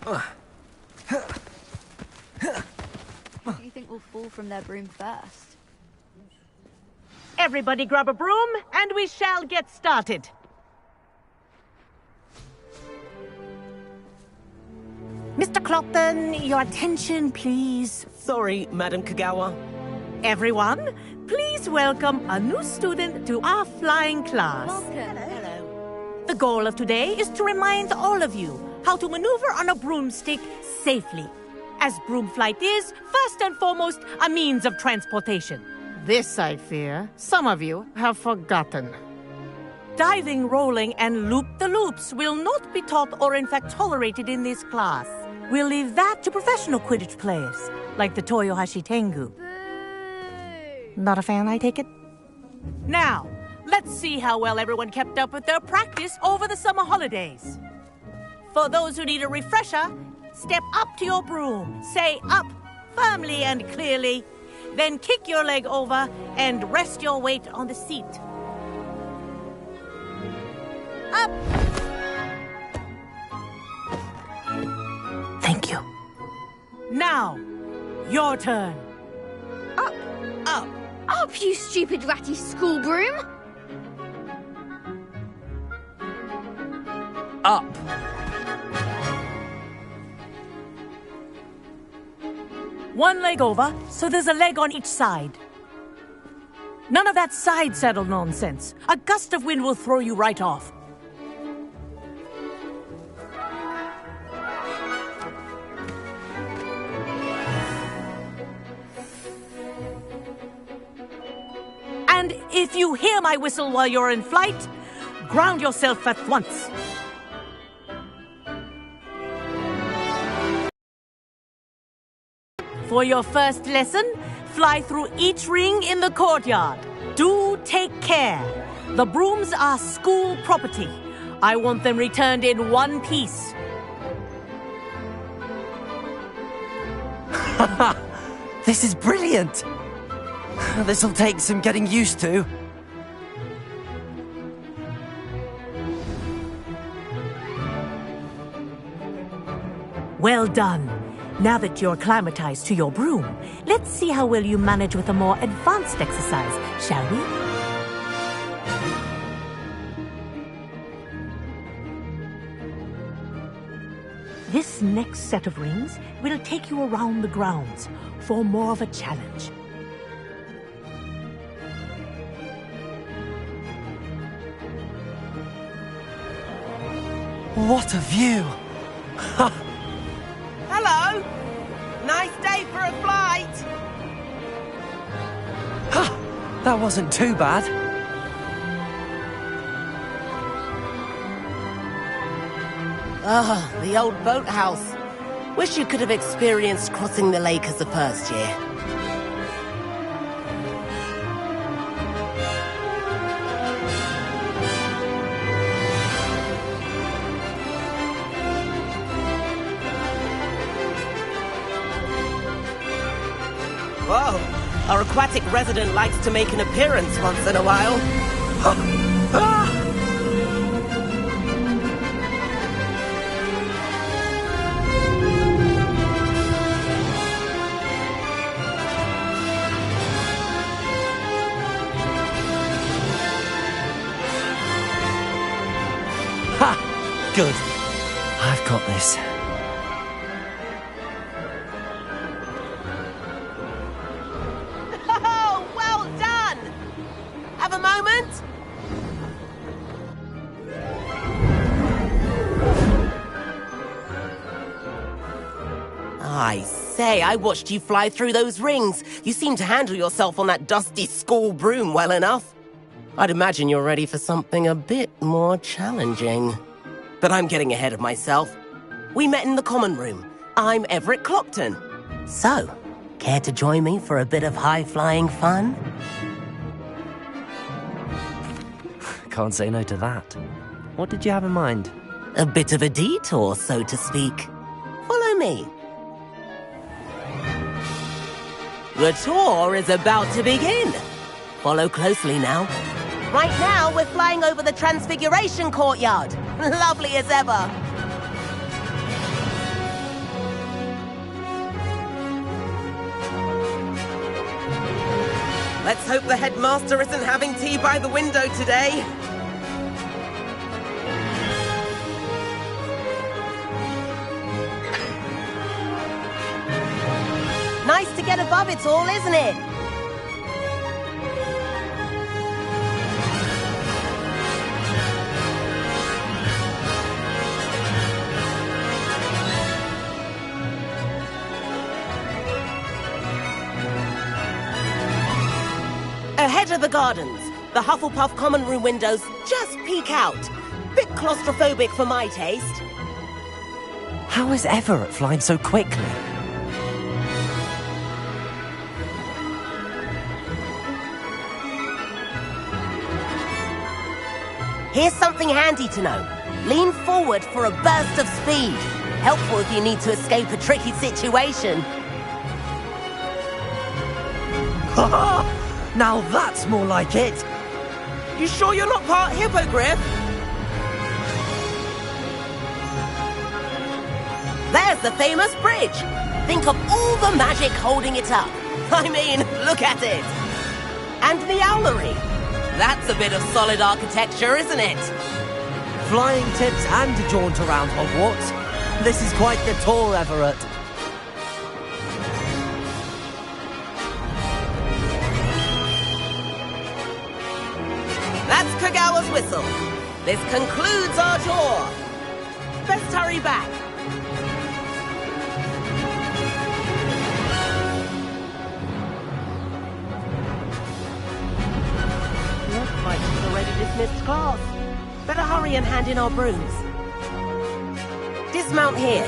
Who do you think will fall from their broom first? Everybody grab a broom, and we shall get started. Mr. Clopton, your attention, please. Sorry, Madam Kagawa. Everyone, please welcome a new student to our flying class. Welcome. Hello. The goal of today is to remind all of you how to maneuver on a broomstick safely, as broom flight is, first and foremost, a means of transportation. This, I fear, some of you have forgotten. Diving, rolling, and loop-the-loops will not be taught or in fact tolerated in this class. We'll leave that to professional Quidditch players, like the Toyohashi Tengu. Boo! Not a fan, I take it? Now, let's see how well everyone kept up with their practice over the summer holidays. For those who need a refresher, step up to your broom, say up firmly and clearly, then kick your leg over and rest your weight on the seat. Up! Thank you. Now, your turn. Up! Up! Up, you stupid ratty school broom! Up. One leg over, so there's a leg on each side. None of that side saddle nonsense. A gust of wind will throw you right off. And if you hear my whistle while you're in flight, ground yourself at once. For your first lesson, fly through each ring in the courtyard. Do take care. The brooms are school property. I want them returned in one piece. This is brilliant! This'll take some getting used to. Well done. Now that you're acclimatized to your broom, let's see how well you manage with a more advanced exercise, shall we? This next set of rings will take you around the grounds for more of a challenge. What a view! Hello! Nice day for a flight! That wasn't too bad. Ah, the old boathouse. Wish you could have experienced crossing the lake as a first year. Whoa, our aquatic resident likes to make an appearance once in a while. Ha! Good. I've got this. Oh, well done! Have a moment? I say, I watched you fly through those rings. You seem to handle yourself on that dusty school broom well enough. I'd imagine you're ready for something a bit more challenging. But I'm getting ahead of myself. We met in the common room. I'm Everett Clopton. So, care to join me for a bit of high-flying fun? Can't say no to that. What did you have in mind? A bit of a detour, so to speak. Follow me. The tour is about to begin. Follow closely now. Right now, we're flying over the Transfiguration Courtyard. Lovely as ever. Let's hope the headmaster isn't having tea by the window today. Nice to get above it all, isn't it? Ahead of the gardens, the Hufflepuff common room windows just peek out. Bit claustrophobic for my taste. How is Everett flying so quickly? Here's something handy to know. Lean forward for a burst of speed. Helpful if you need to escape a tricky situation. Now that's more like it. You sure you're not part hippogriff? There's the famous bridge. Think of all the magic holding it up. I mean, look at it. And the owlery. That's a bit of solid architecture, isn't it? Flying tips and a jaunt around Hogwarts. This is quite the tour, Everett. That's Kagawa's whistle. This concludes our tour. Best hurry back. Looks like we've already dismissed class. Better hurry and hand in our brooms. Dismount here.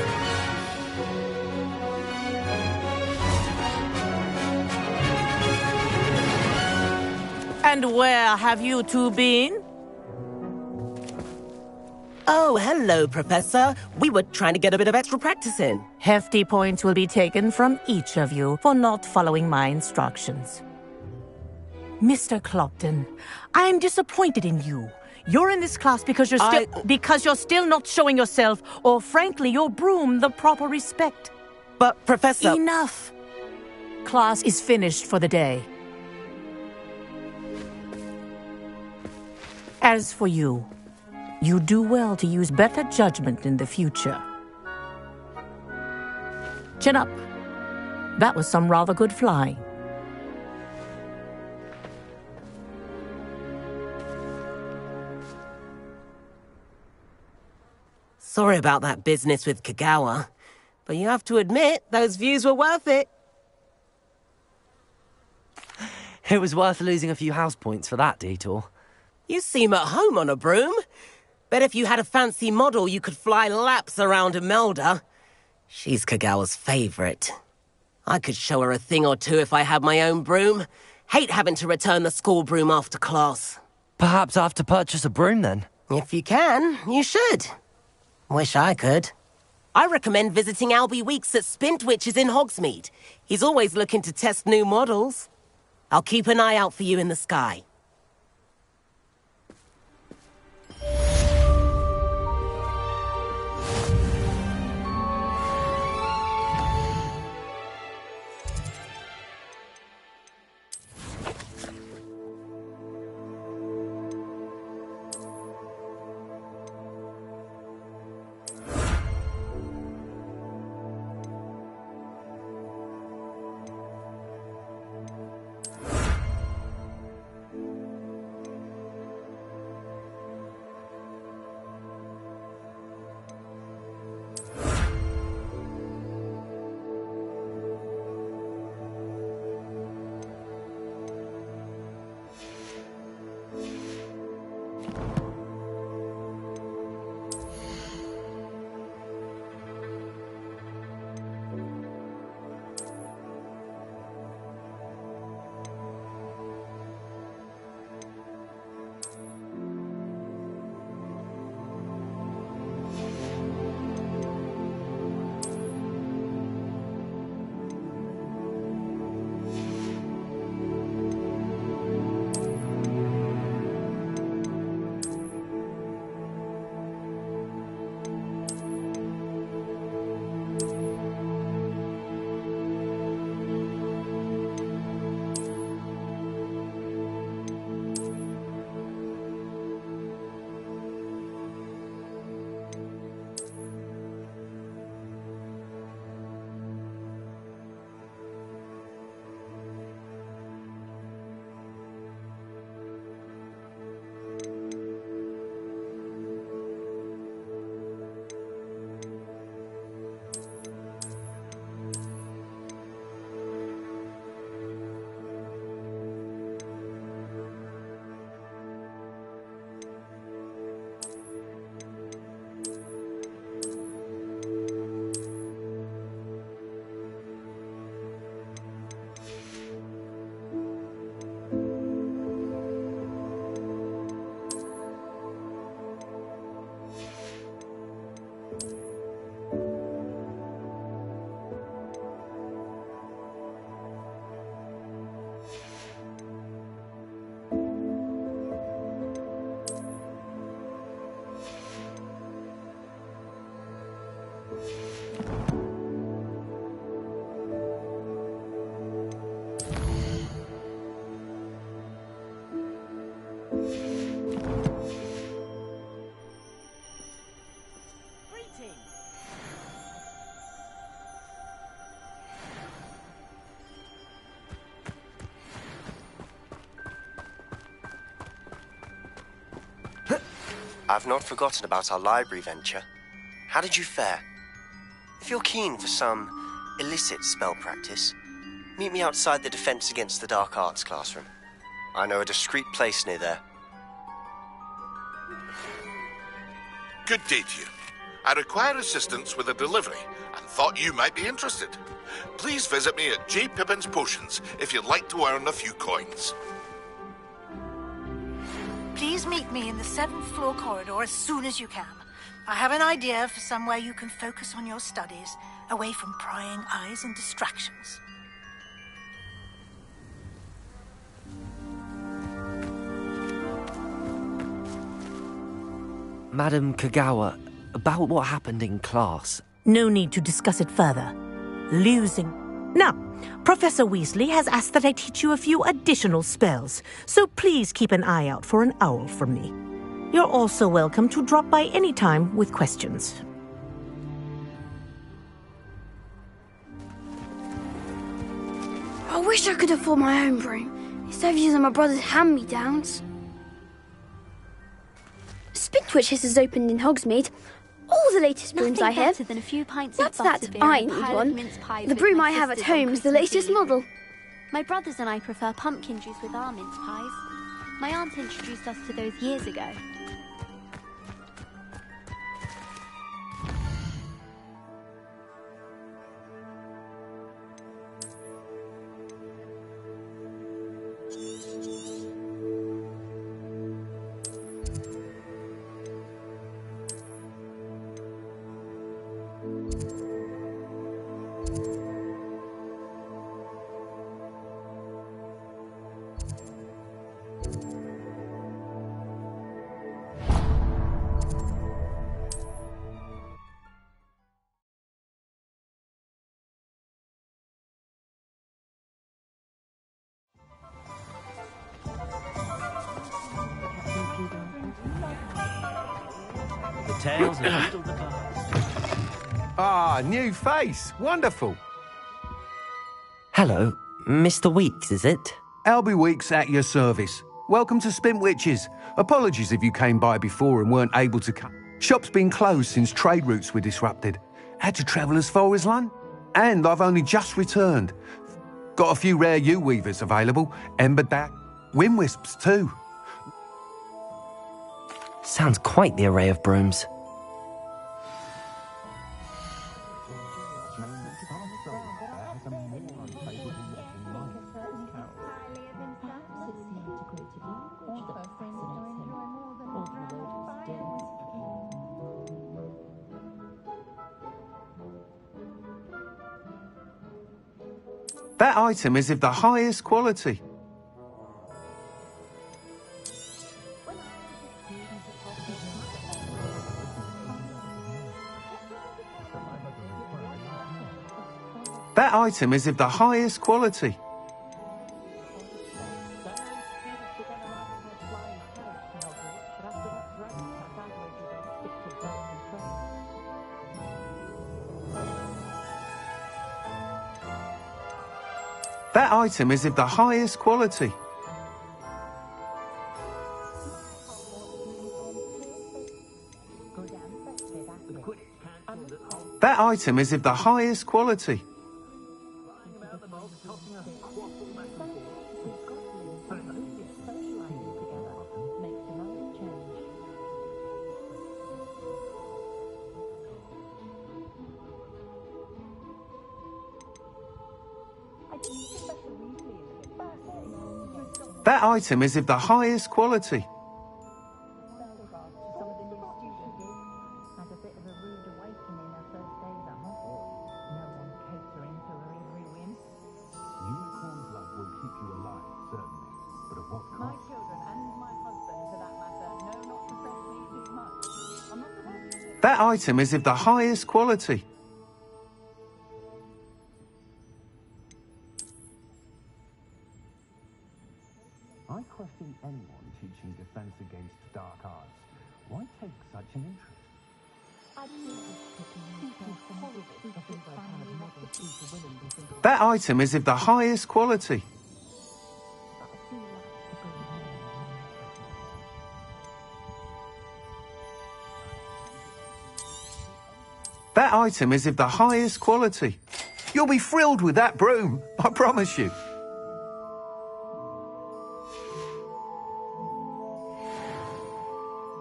And where have you two been? Oh, hello, Professor. We were trying to get a bit of extra practice in. Hefty points will be taken from each of you for not following my instructions. Mr. Clopton, I'm disappointed in you. You're in this class because you're still not showing yourself, or frankly, your broom the proper respect. But, Professor... Enough! Class is finished for the day. As for you, you do well to use better judgment in the future. Chin up. That was some rather good flying. Sorry about that business with Kagawa, but you have to admit, those views were worth it. It was worth losing a few house points for that detour. You seem at home on a broom. Bet if you had a fancy model, you could fly laps around Imelda. She's Kagawa's favorite. I could show her a thing or two if I had my own broom. Hate having to return the school broom after class. Perhaps I have to purchase a broom then. If you can, you should. Wish I could. I recommend visiting Albie Weeks at Spintwitches in Hogsmeade. He's always looking to test new models. I'll keep an eye out for you in the sky. I've not forgotten about our library venture. How did you fare? If you're keen for some illicit spell practice, meet me outside the Defense Against the Dark Arts classroom. I know a discreet place near there. Good day to you. I require assistance with a delivery and thought you might be interested. Please visit me at J. Pippin's Potions if you'd like to earn a few coins. Please meet me in the 7th floor corridor as soon as you can. I have an idea for somewhere you can focus on your studies, away from prying eyes and distractions. Madam Kagawa, about what happened in class. No need to discuss it further. Losing. Now, Professor Weasley has asked that I teach you a few additional spells, so please keep an eye out for an owl from me. You're also welcome to drop by any time with questions. I wish I could afford my own broom, instead of using my brother's hand-me-downs. Spintwitches has opened in Hogsmeade. All the latest brooms I have. Than a few pints That's of that butterbeer I and a need pile one. of mince pie The with broom my I have at sisters on home is the Christmas latest Eve. model. My brothers and I prefer pumpkin juice with our mince pies. My aunt introduced us to those years ago. The tails and riddled the cards. Ah, new face. Wonderful. Hello, Mr. Weeks, is it? Albie Weeks at your service. Welcome to Spintwitches. Apologies if you came by before and weren't able to come. Shop's been closed since trade routes were disrupted. Had to travel as far as London. And I've only just returned. Got a few rare U-weavers available. Ember Dack, Wind Wisps too. Sounds quite the array of brooms. That item is of the highest quality. That item is of the highest quality. That item is of the highest quality. That item is of the highest quality. That item is of the highest quality. That item is of the highest quality. I question anyone teaching defense against dark arts. Why take such an interest? That item is of the highest quality. That item is of the highest quality. You'll be thrilled with that broom, I promise you.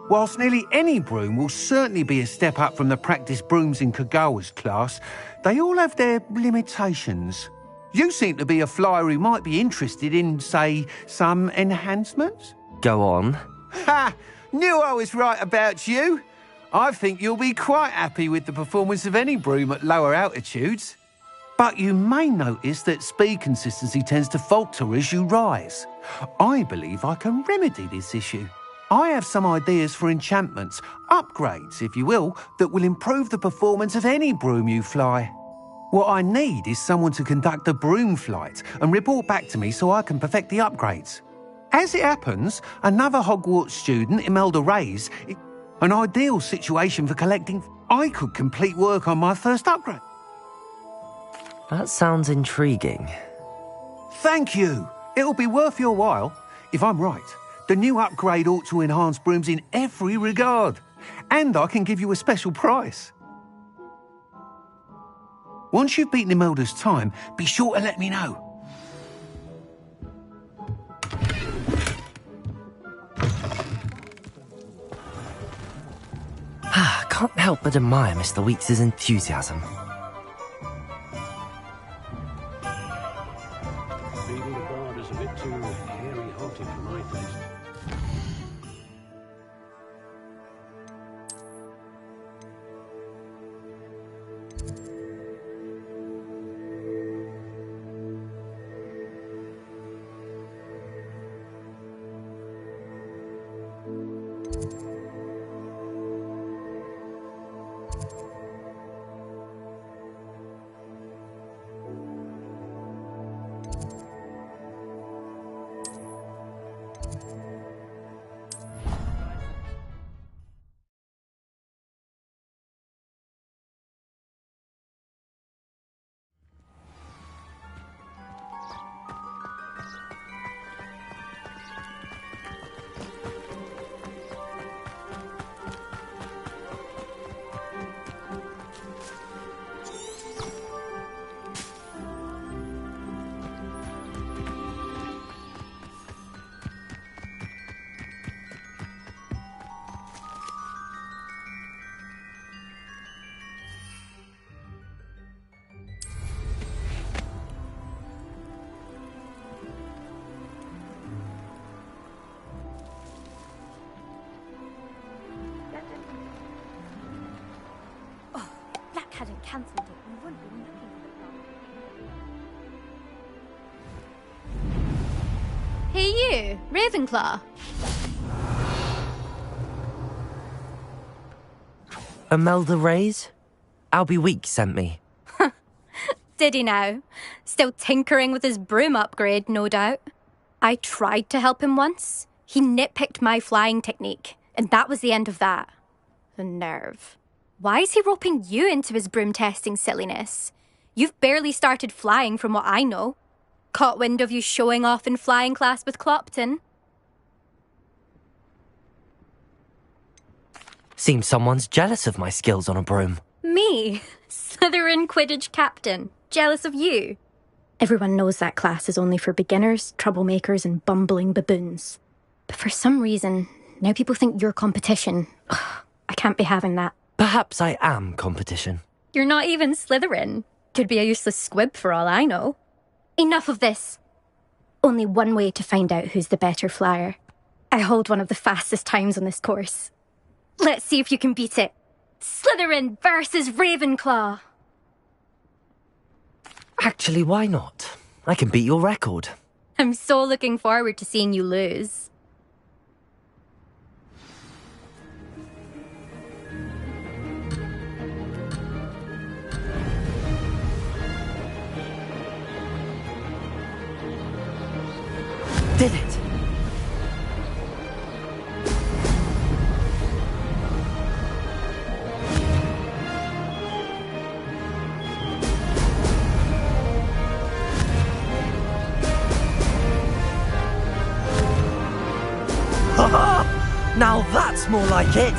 Whilst nearly any broom will certainly be a step up from the practice brooms in Kagawa's class, they all have their limitations. You seem to be a flyer who might be interested in, say, some enhancements? Go on. Ha! Knew I was right about you. I think you'll be quite happy with the performance of any broom at lower altitudes. But you may notice that speed consistency tends to falter as you rise. I believe I can remedy this issue. I have some ideas for enchantments, upgrades, if you will, that will improve the performance of any broom you fly. What I need is someone to conduct a broom flight and report back to me so I can perfect the upgrades. As it happens, another Hogwarts student, Imelda Reyes, an ideal situation for collecting. I could complete work on my first upgrade. That sounds intriguing. Thank you. It'll be worth your while. If I'm right, the new upgrade ought to enhance brooms in every regard. And I can give you a special price. Once you've beaten Imelda's time, be sure to let me know. Can't help but admire Mr. Weeks' enthusiasm. Leaving the guard is a bit too hairy-hearted for my taste. Hadn't cancelled it, we wouldn't be looking for it. Hey you, Ravenclaw. Imelda Reyes? Albie Weeks sent me. Did he now? Still tinkering with his broom upgrade, no doubt. I tried to help him once. He nitpicked my flying technique, and that was the end of that. The nerve. Why is he roping you into his broom testing silliness? You've barely started flying from what I know. Caught wind of you showing off in flying class with Clopton. Seems someone's jealous of my skills on a broom. Me? Slytherin Quidditch captain. Jealous of you? Everyone knows that class is only for beginners, troublemakers and bumbling baboons. But for some reason, now people think you're competition. Ugh, I can't be having that. Perhaps I am competition. You're not even Slytherin. Could be a useless squib for all I know. Enough of this. Only one way to find out who's the better flyer. I hold one of the fastest times on this course. Let's see if you can beat it. Slytherin versus Ravenclaw. Actually, why not? I can beat your record. I'm so looking forward to seeing you lose. Did it! Now that's more like it!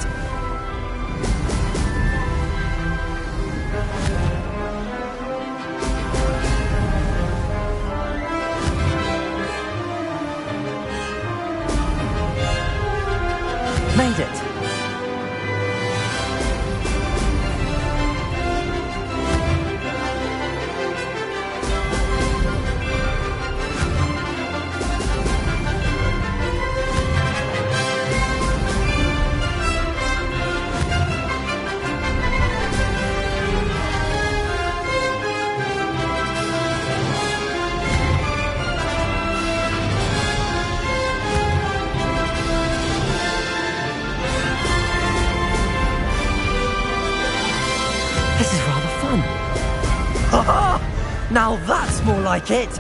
Made it! This is rather fun. Now that's more like it!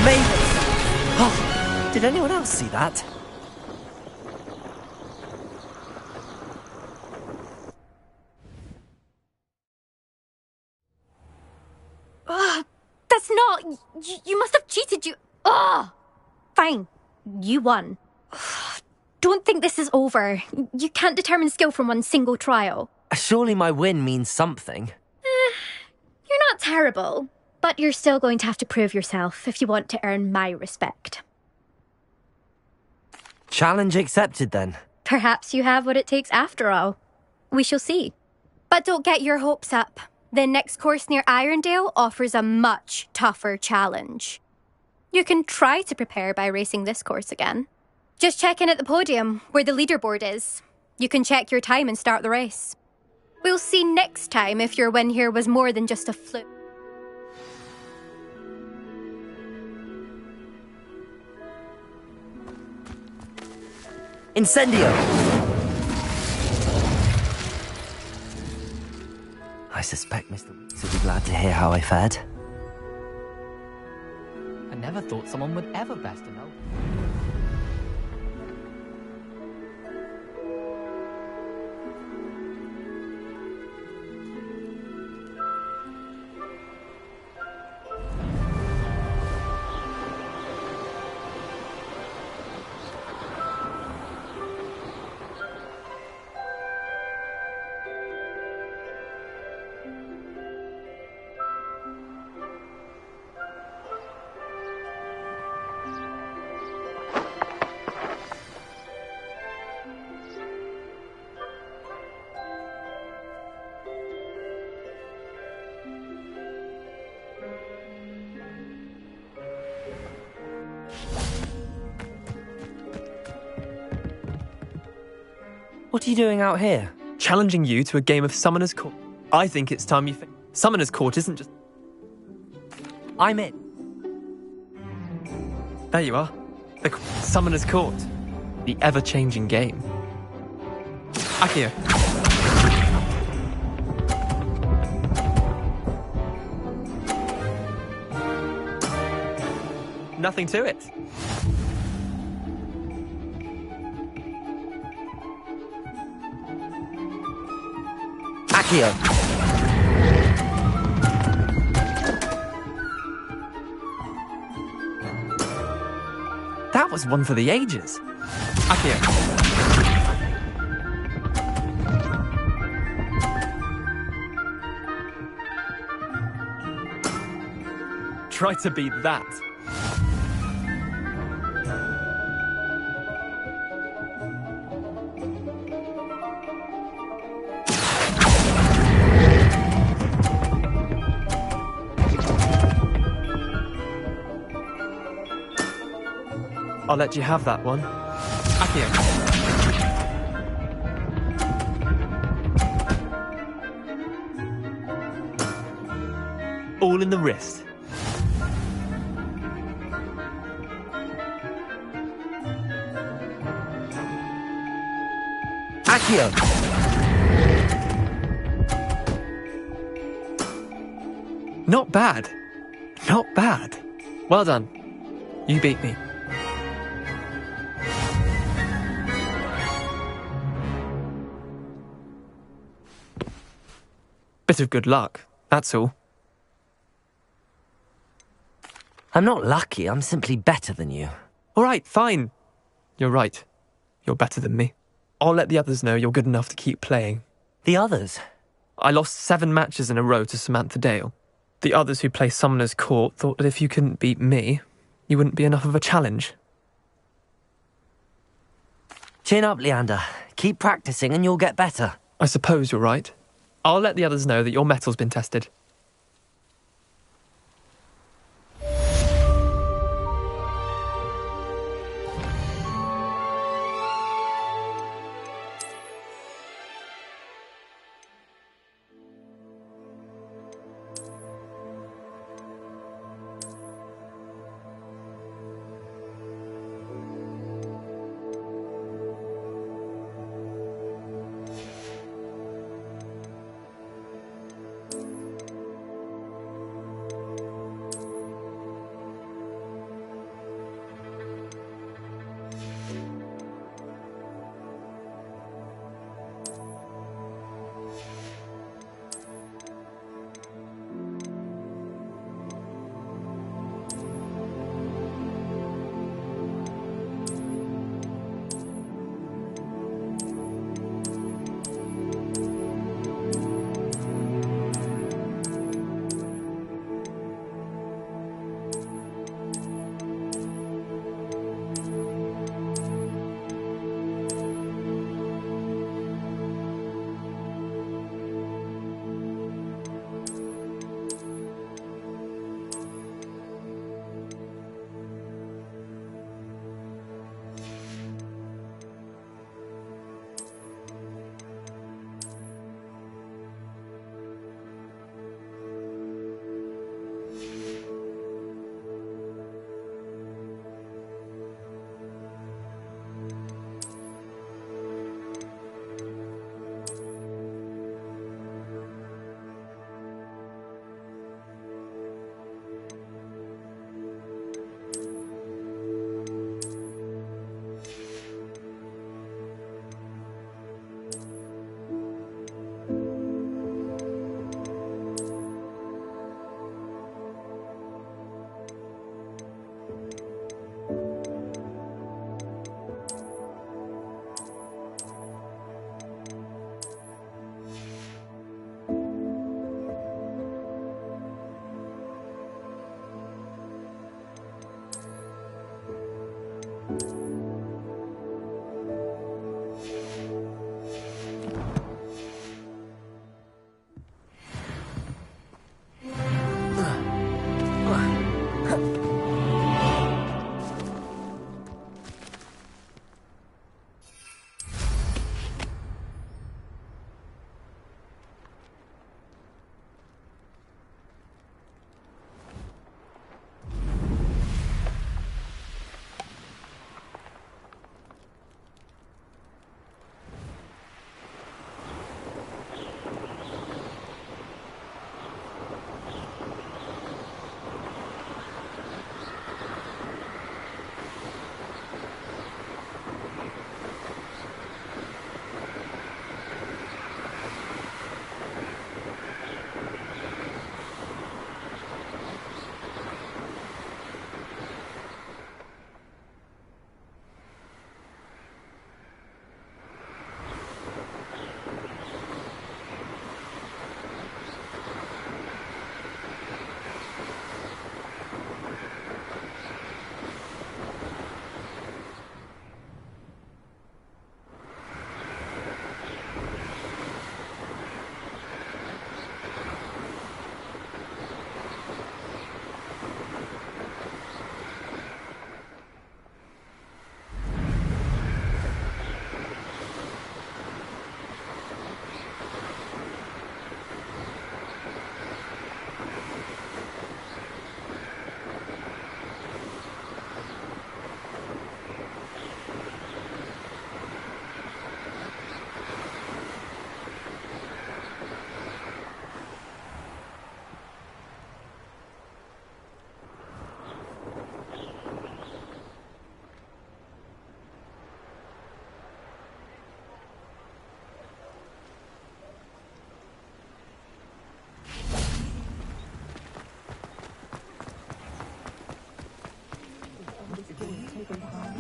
Made it! Oh, did anyone else see that? That's not... You must have cheated, you... Ugh! Fine. You won. Don't think this is over. You can't determine skill from one single trial. Surely my win means something. You're not terrible, but you're still going to have to prove yourself if you want to earn my respect. Challenge accepted, then. Perhaps you have what it takes after all. We shall see. But don't get your hopes up. The next course near Irondale offers a much tougher challenge. You can try to prepare by racing this course again. Just check in at the podium, where the leaderboard is. You can check your time and start the race. We'll see next time if your win here was more than just a fluke. Incendio! I suspect Mr. Weeks would be glad to hear how I fared. I never thought someone would ever best to know. What are you doing out here? Challenging you to a game of Summoner's Court. I think it's time you Summoner's Court isn't just... I'm in. There you are. The Summoner's Court. The ever-changing game. Akio. Nothing to it. Akio. That was one for the ages. Akio. Try to beat that. I'll let you have that one. Akio. wrist. Accio! Not bad. Not bad. Well done. You beat me. Bit of good luck, that's all. I'm not lucky, I'm simply better than you. All right, fine. You're right. You're better than me. I'll let the others know you're good enough to keep playing. The others? I lost 7 matches in a row to Samantha Dale. The others who play Summoner's Court thought that if you couldn't beat me, you wouldn't be enough of a challenge. Chin up, Leander. Keep practicing and you'll get better. I suppose you're right. I'll let the others know that your metal's been tested.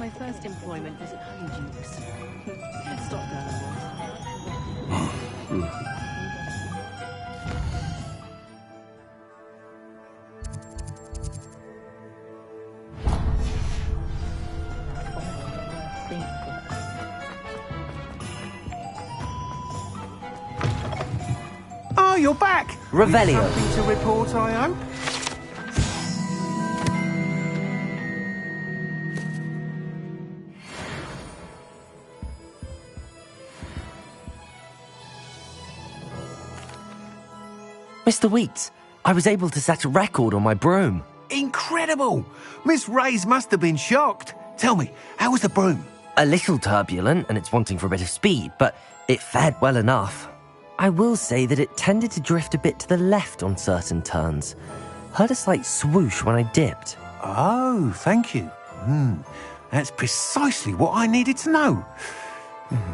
my first employment was at Honeydukes. Stop Oh, you're back! Revelio. Nothing to report, I hope? Mr. Weeks, I was able to set a record on my broom. Incredible! Miss Ray's must have been shocked. Tell me, how was the broom? A little turbulent and it's wanting for a bit of speed, but it fared well enough. I will say that it tended to drift a bit to the left on certain turns. Heard a slight swoosh when I dipped. Oh, thank you. That's precisely what I needed to know.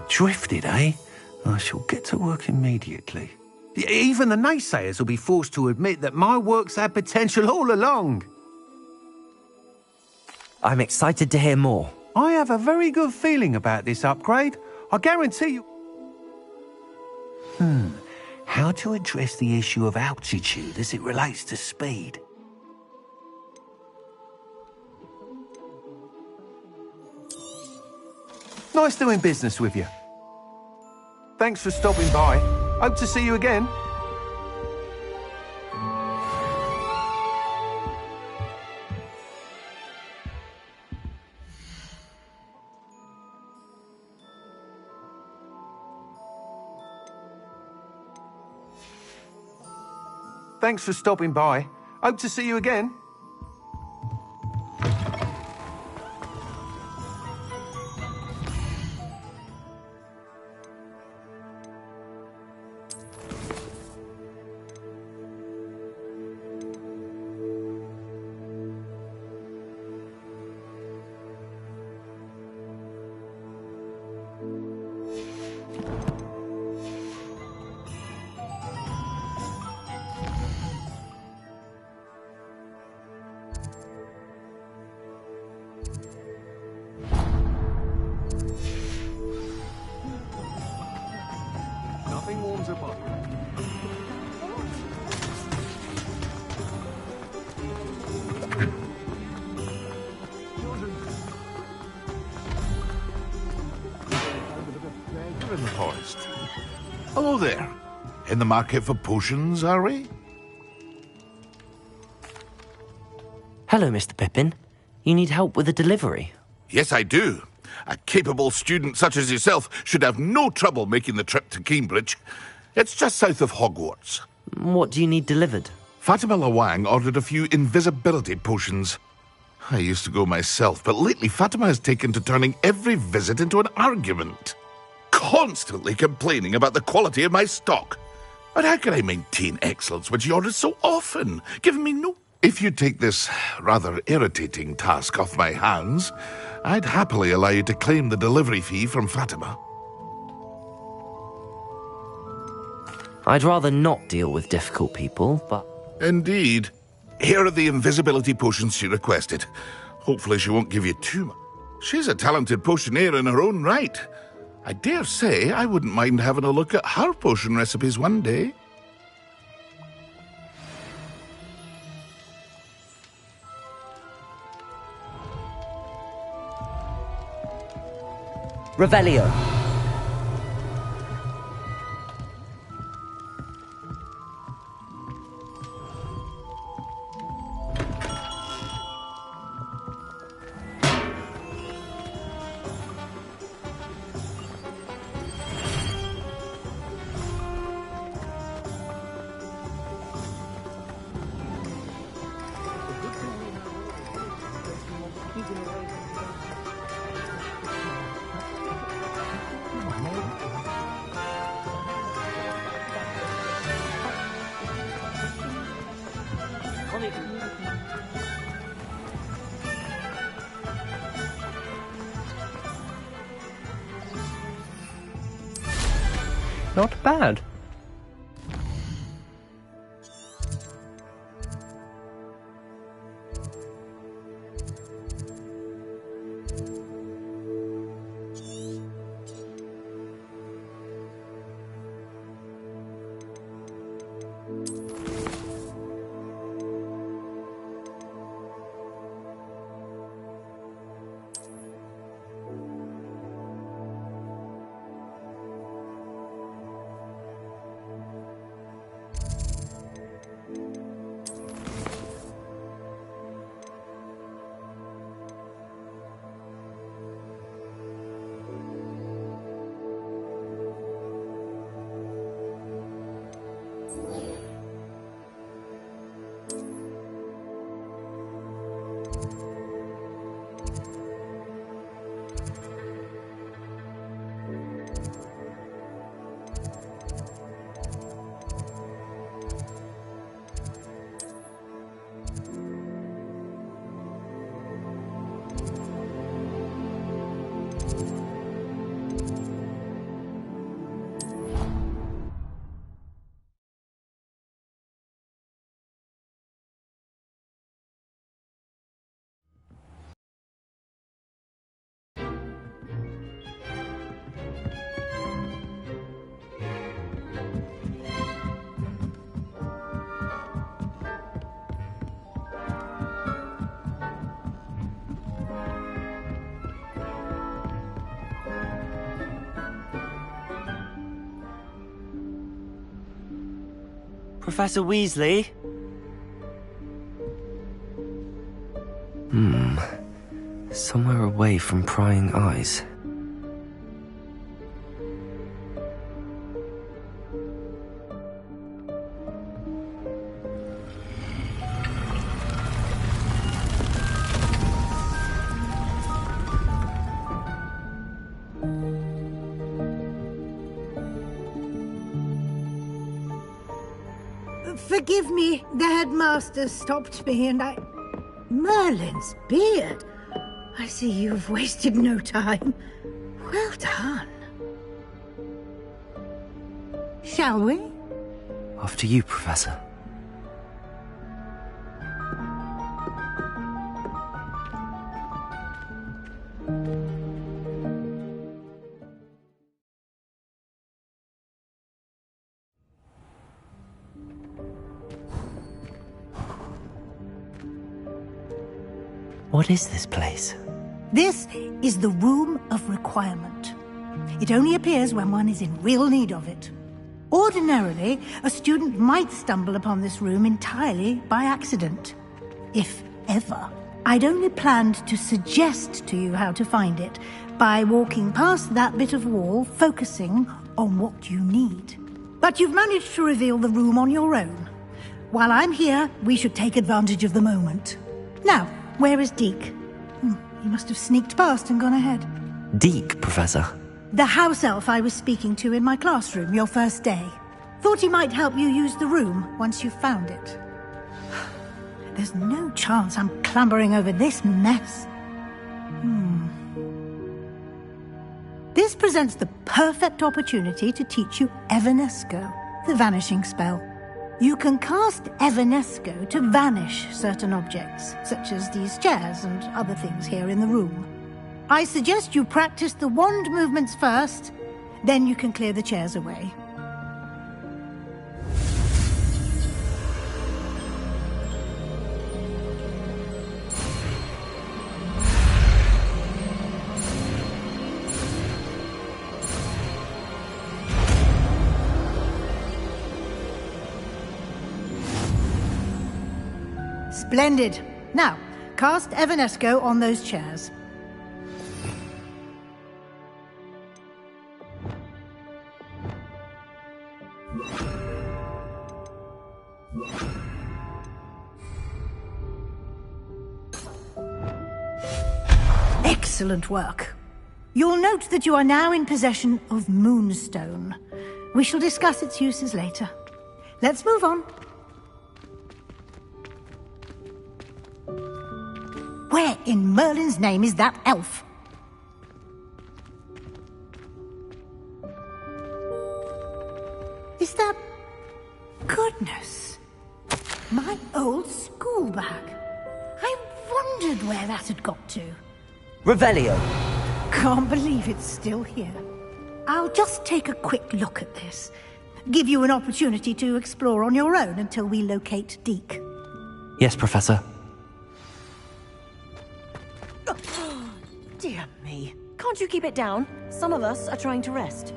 Drifted, eh? I shall get to work immediately. Even the naysayers will be forced to admit that my work's had potential all along. I'm excited to hear more. I have a very good feeling about this upgrade. I guarantee you... How to address the issue of altitude as it relates to speed? Nice doing business with you. Thanks for stopping by. Hope to see you again. Thanks for stopping by. Hope to see you again. Nothing warms a body. In the forest. Hello there. In the market for potions, are we? Hello, Mr. Pippin. You need help with a delivery? Yes, I do. A capable student such as yourself should have no trouble making the trip to Cambridge. It's just south of Hogwarts. What do you need delivered? Fatima Lawang ordered a few invisibility potions. I used to go myself, but lately Fatima has taken to turning every visit into an argument. Constantly complaining about the quality of my stock. But how can I maintain excellence when she orders so often, giving me no... If you take this rather irritating task off my hands, I'd happily allow you to claim the delivery fee from Fatima. I'd rather not deal with difficult people, but... Indeed. Here are the invisibility potions she requested. Hopefully she won't give you too much. She's a talented potioneer in her own right. I dare say I wouldn't mind having a look at her potion recipes one day. Revelio. Not bad. Professor Weasley? Somewhere away from prying eyes. Forgive me, the headmaster stopped me and I... Merlin's beard! I see you've wasted no time. Well done. Shall we? After you, Professor. What is this place? This is the Room of Requirement. It only appears when one is in real need of it. Ordinarily, a student might stumble upon this room entirely by accident. If ever. I'd only planned to suggest to you how to find it by walking past that bit of wall, focusing on what you need. But you've managed to reveal the room on your own. While I'm here, we should take advantage of the moment. Now, where is Deke? He must have sneaked past and gone ahead. Deke, Professor. The house elf I was speaking to in my classroom your first day. Thought he might help you use the room once you found it. There's no chance I'm clambering over this mess. This presents the perfect opportunity to teach you Evanesco, the vanishing spell. You can cast Evanesco to vanish certain objects, such as these chairs and other things here in the room. I suggest you practice the wand movements first, then you can clear the chairs away. Splendid. Now, cast Evanesco on those chairs. Excellent work. You'll note that you are now in possession of Moonstone. We shall discuss its uses later. Let's move on. Where in Merlin's name is that elf? Is that... Goodness. My old school bag. I wondered where that had got to. Revelio. Can't believe it's still here. I'll just take a quick look at this. Give you an opportunity to explore on your own until we locate Deke. Yes, Professor. Dear me. Can't you keep it down? Some of us are trying to rest.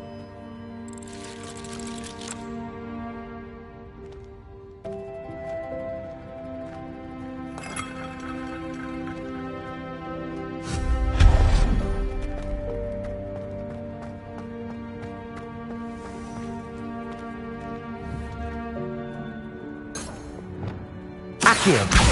Accio!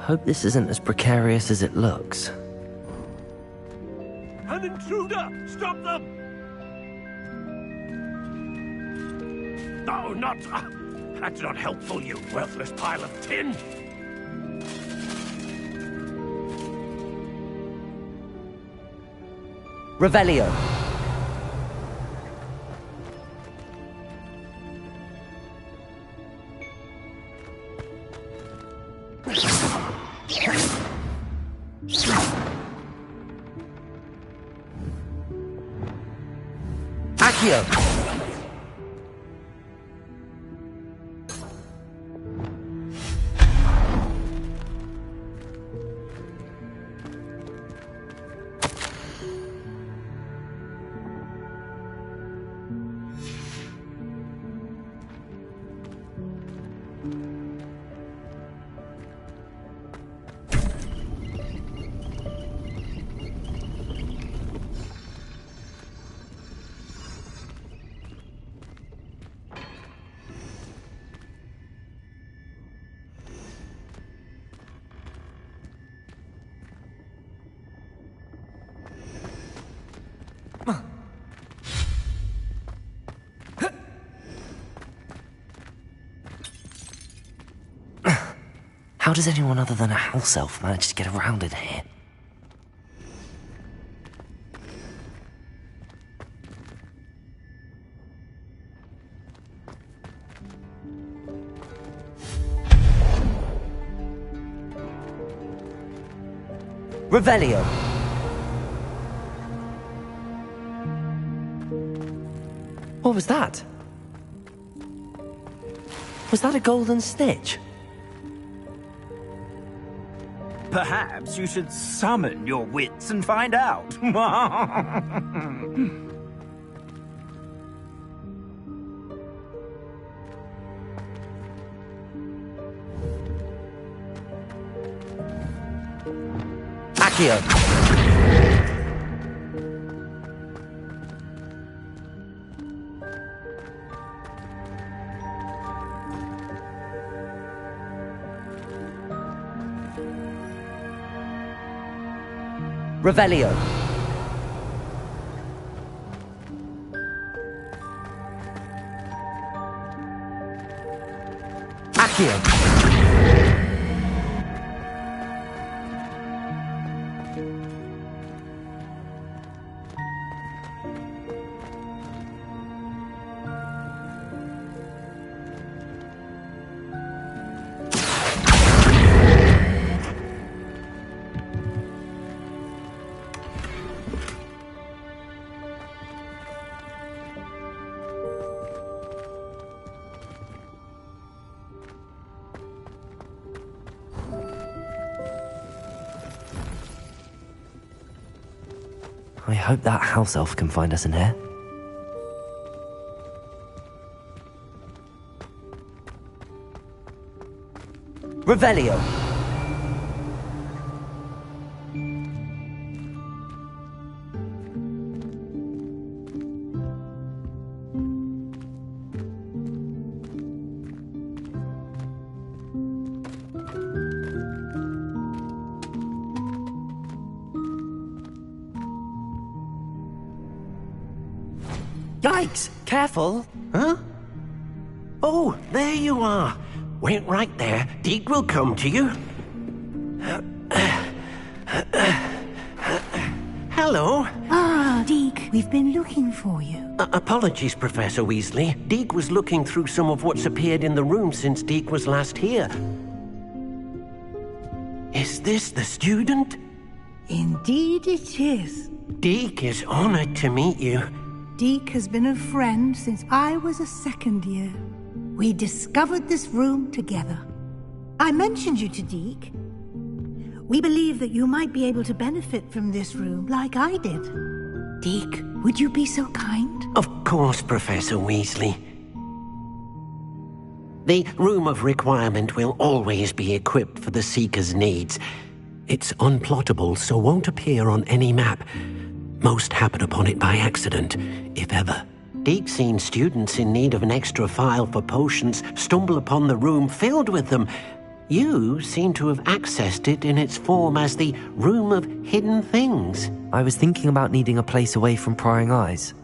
Hope this isn't as precarious as it looks. An intruder! Stop them! No, not... that's not helpful, you worthless pile of tin! Revelio. Accio. How does anyone other than a house elf manage to get around in here? Revelio. What was that? Was that a golden snitch? Perhaps you should summon your wits and find out. Accio. Revelio. Accio. I hope that house elf can find us in here. Revelio. Yikes! Careful! Huh? Oh, there you are. Wait right there. Deke will come to you. Hello. Ah, Deke, we've been looking for you. Apologies, Professor Weasley. Deke was looking through some of what's appeared in the room since Deke was last here. Is this the student? Indeed it is. Deke is honored to meet you. Deke has been a friend since I was a second year. We discovered this room together. I mentioned you to Deke. We believe that you might be able to benefit from this room like I did. Deke, would you be so kind? Of course, Professor Weasley. The Room of Requirement will always be equipped for the Seeker's needs. It's unplottable, so won't appear on any map. Most happen upon it by accident, if ever. Deke's seen students in need of an extra file for potions stumble upon the room filled with them. You seem to have accessed it in its form as the Room of Hidden Things. I was thinking about needing a place away from prying eyes.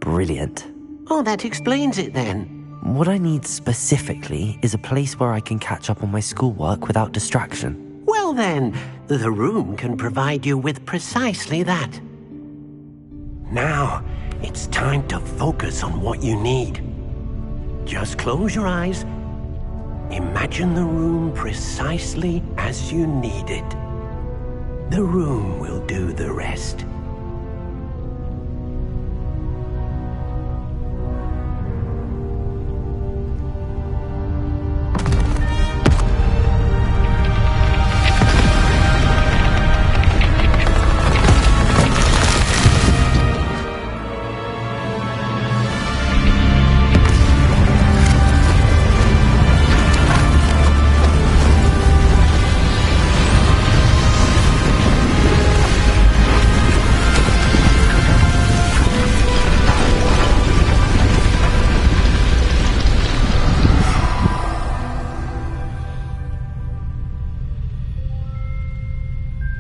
Brilliant. Oh, that explains it then. What I need specifically is a place where I can catch up on my schoolwork without distraction. Well then, the room can provide you with precisely that. Now, it's time to focus on what you need. Just close your eyes. Imagine the room precisely as you need it. The room will do the rest.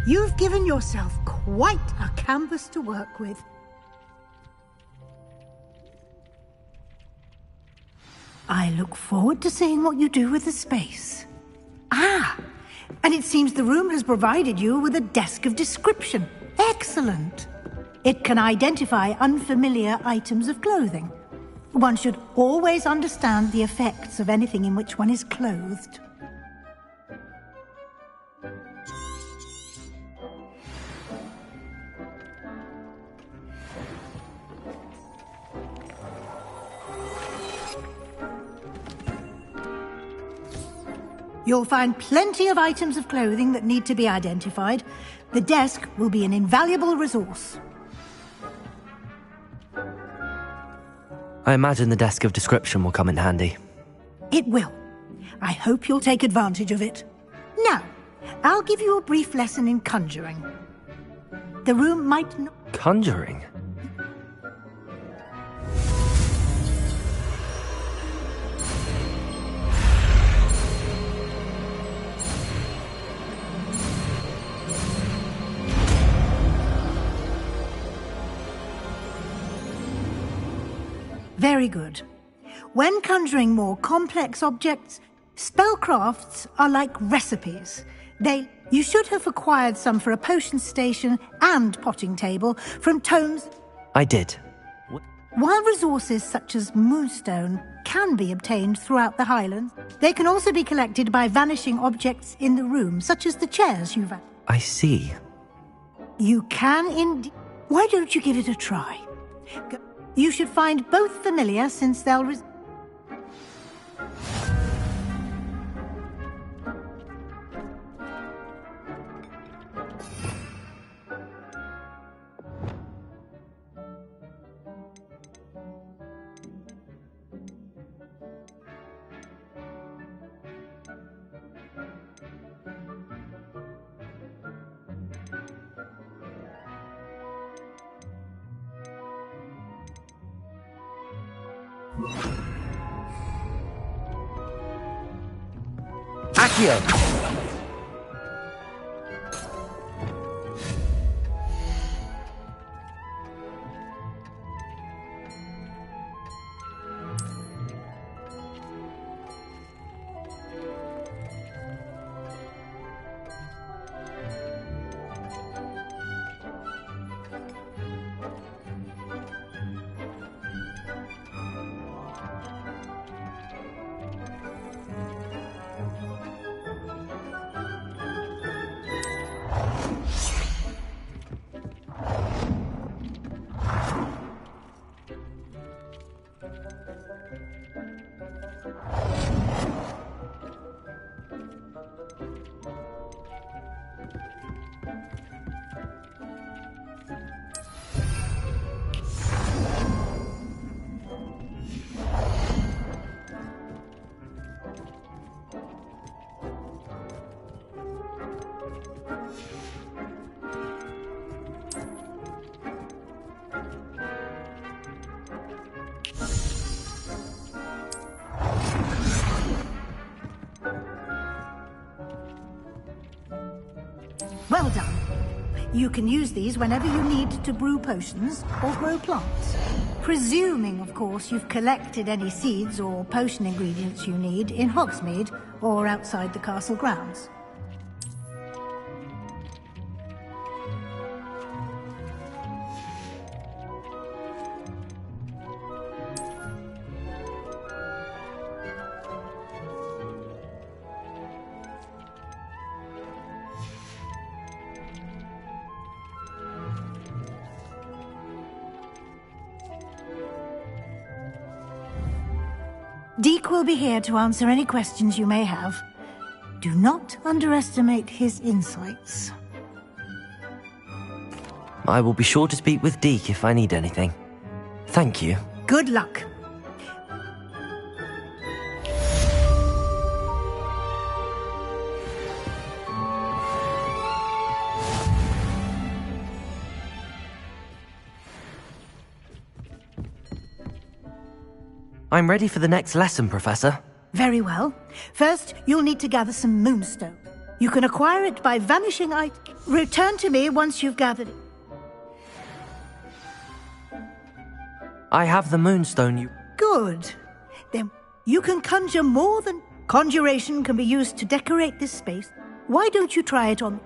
You've given yourself quite a canvas to work with. I look forward to seeing what you do with the space. Ah, and it seems the room has provided you with a desk of description. Excellent. It can identify unfamiliar items of clothing. One should always understand the effects of anything in which one is clothed. You'll find plenty of items of clothing that need to be identified. The desk will be an invaluable resource. I imagine the desk of description will come in handy. It will. I hope you'll take advantage of it. Now, I'll give you a brief lesson in conjuring. The room might not... Conjuring? Very good. When conjuring more complex objects, spellcrafts are like recipes. You should have acquired some for a potion station and potting table from tomes. I did. While resources such as moonstone can be obtained throughout the Highlands, they can also be collected by vanishing objects in the room, such as the chairs you've... I see. You can indeed... Why don't you give it a try? You should find both familiar, since they'll... Accio! Well done. You can use these whenever you need to brew potions or grow plants. Presuming, of course, you've collected any seeds or potion ingredients you need in Hogsmeade or outside the castle grounds. Deke will be here to answer any questions you may have. Do not underestimate his insights. I will be sure to speak with Deke if I need anything. Thank you. Good luck. I'm ready for the next lesson, Professor. Very well. First, you'll need to gather some moonstone. You can acquire it by vanishing Return to me once you've gathered it. I have the moonstone you... Good. Then you can conjure more than... Conjuration can be used to decorate this space. Why don't you try it on...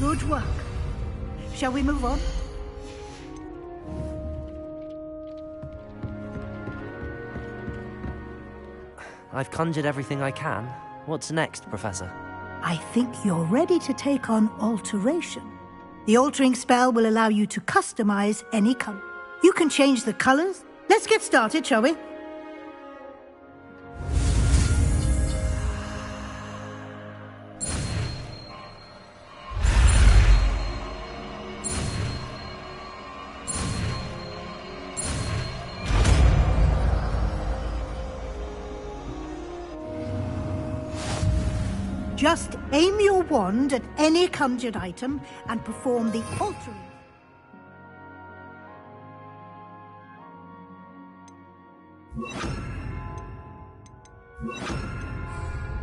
Good work. Shall we move on? I've conjured everything I can. What's next, Professor? I think you're ready to take on alteration. The altering spell will allow you to customize any color. You can change the colors. Let's get started, shall we? Just aim your wand at any conjured item and perform the altering.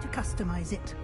To customize it.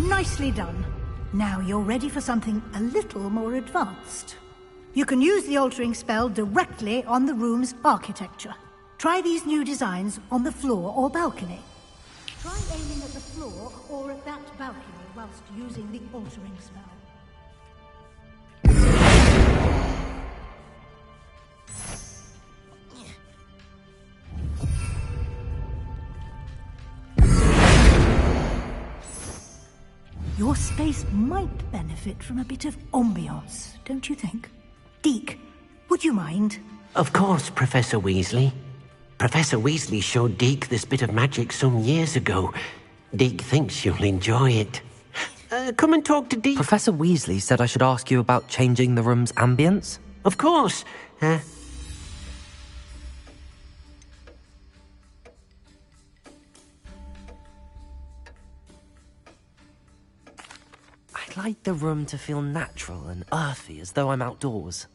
Nicely done. Now you're ready for something a little more advanced. You can use the altering spell directly on the room's architecture. Try these new designs on the floor or balcony. Try aiming at the floor or at that balcony whilst using the altering spell. Your space might benefit from a bit of ambiance, don't you think? Deke, would you mind? Of course, Professor Weasley. Professor Weasley showed Deke this bit of magic some years ago. Deke thinks you'll enjoy it. Come and talk to Deke. Professor Weasley said I should ask you about changing the room's ambience? Of course. I'd like the room to feel natural and earthy, as though I'm outdoors.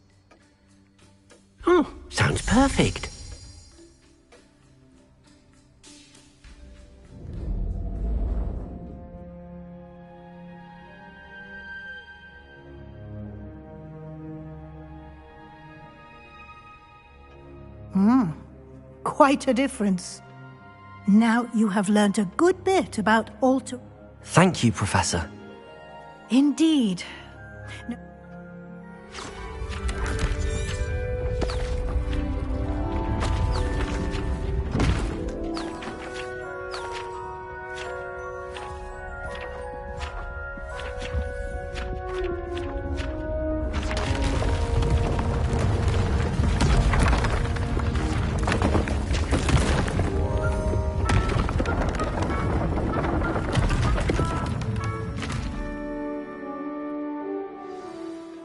Oh, sounds perfect. Quite a difference. Now you have learnt a good bit about alter... Thank you, Professor. Indeed. No.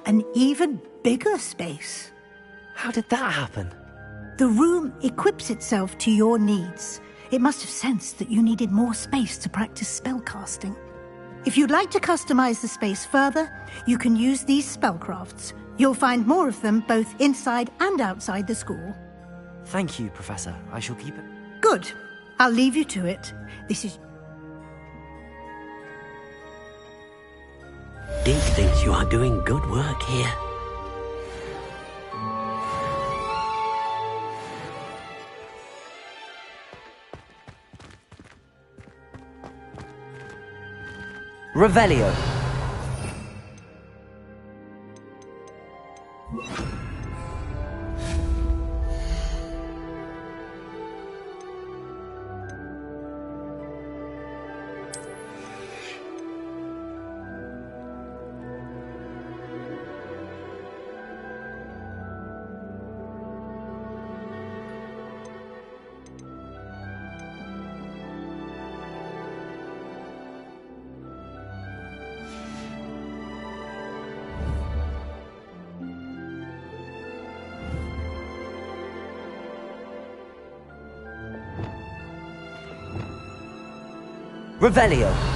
An even bigger space. How did that happen? The room equips itself to your needs. It must have sensed that you needed more space to practice spellcasting. If you'd like to customize the space further, you can use these spellcrafts. You'll find more of them both inside and outside the school. Thank you, Professor. I shall keep it. Good. I'll leave you to it. This is... Deke thinks you are doing good work here. Revelio. Revelio.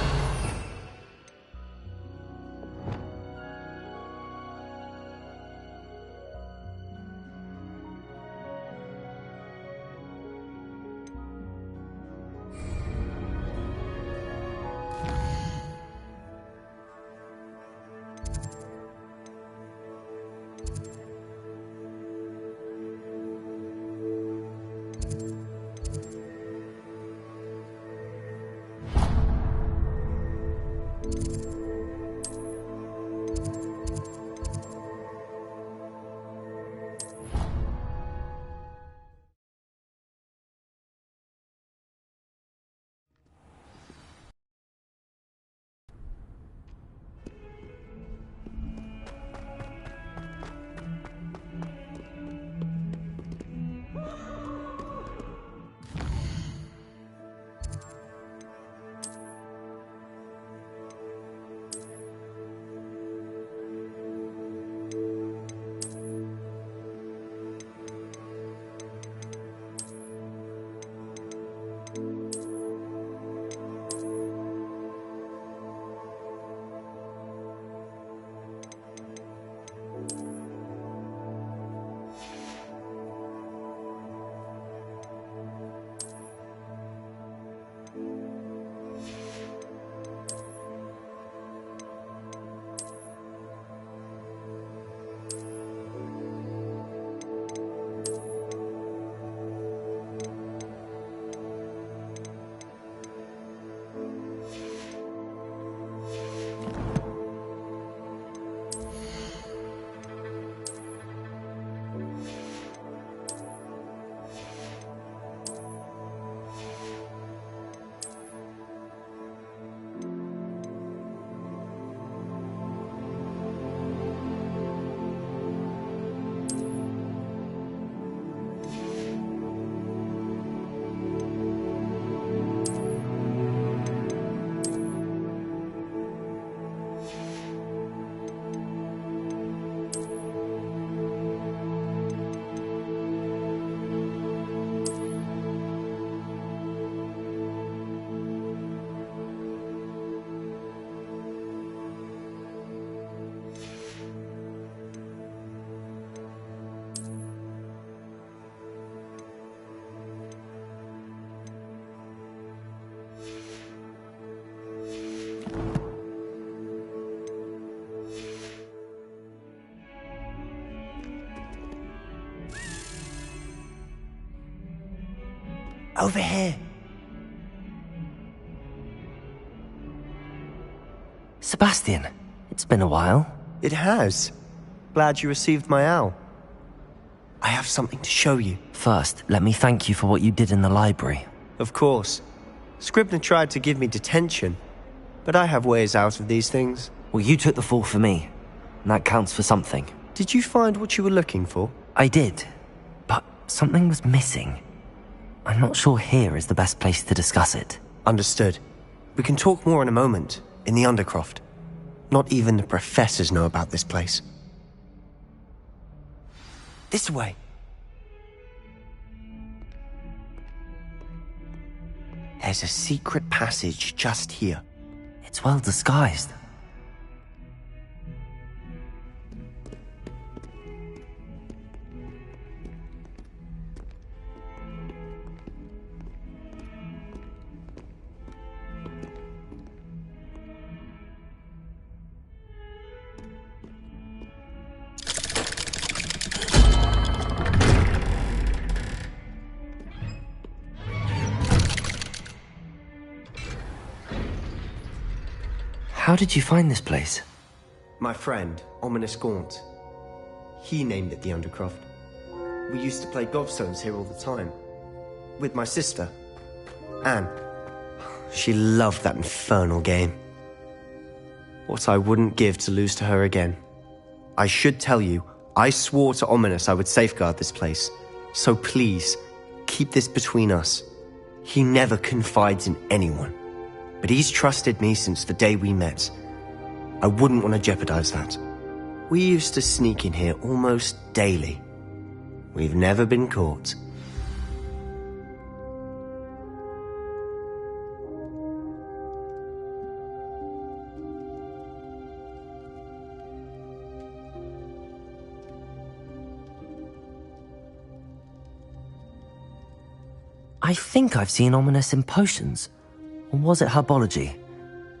Over here. Sebastian, it's been a while. It has. Glad you received my owl. I have something to show you. First, let me thank you for what you did in the library. Of course. Scribner tried to give me detention, but I have ways out of these things. Well, you took the fall for me, and that counts for something. Did you find what you were looking for? I did, but something was missing. I'm not sure here is the best place to discuss it. Understood. We can talk more in a moment, in the Undercroft. Not even the professors know about this place. This way. There's a secret passage just here. It's well disguised. How did you find this place? My friend, Ominous Gaunt. He named it the Undercroft. We used to play gobstones here all the time. With my sister, Anne. She loved that infernal game. What I wouldn't give to lose to her again. I should tell you, I swore to Ominous I would safeguard this place. So please, keep this between us. He never confides in anyone. But he's trusted me since the day we met. I wouldn't want to jeopardize that. We used to sneak in here almost daily. We've never been caught. I think I've seen Ominous in potions. Or was it herbology?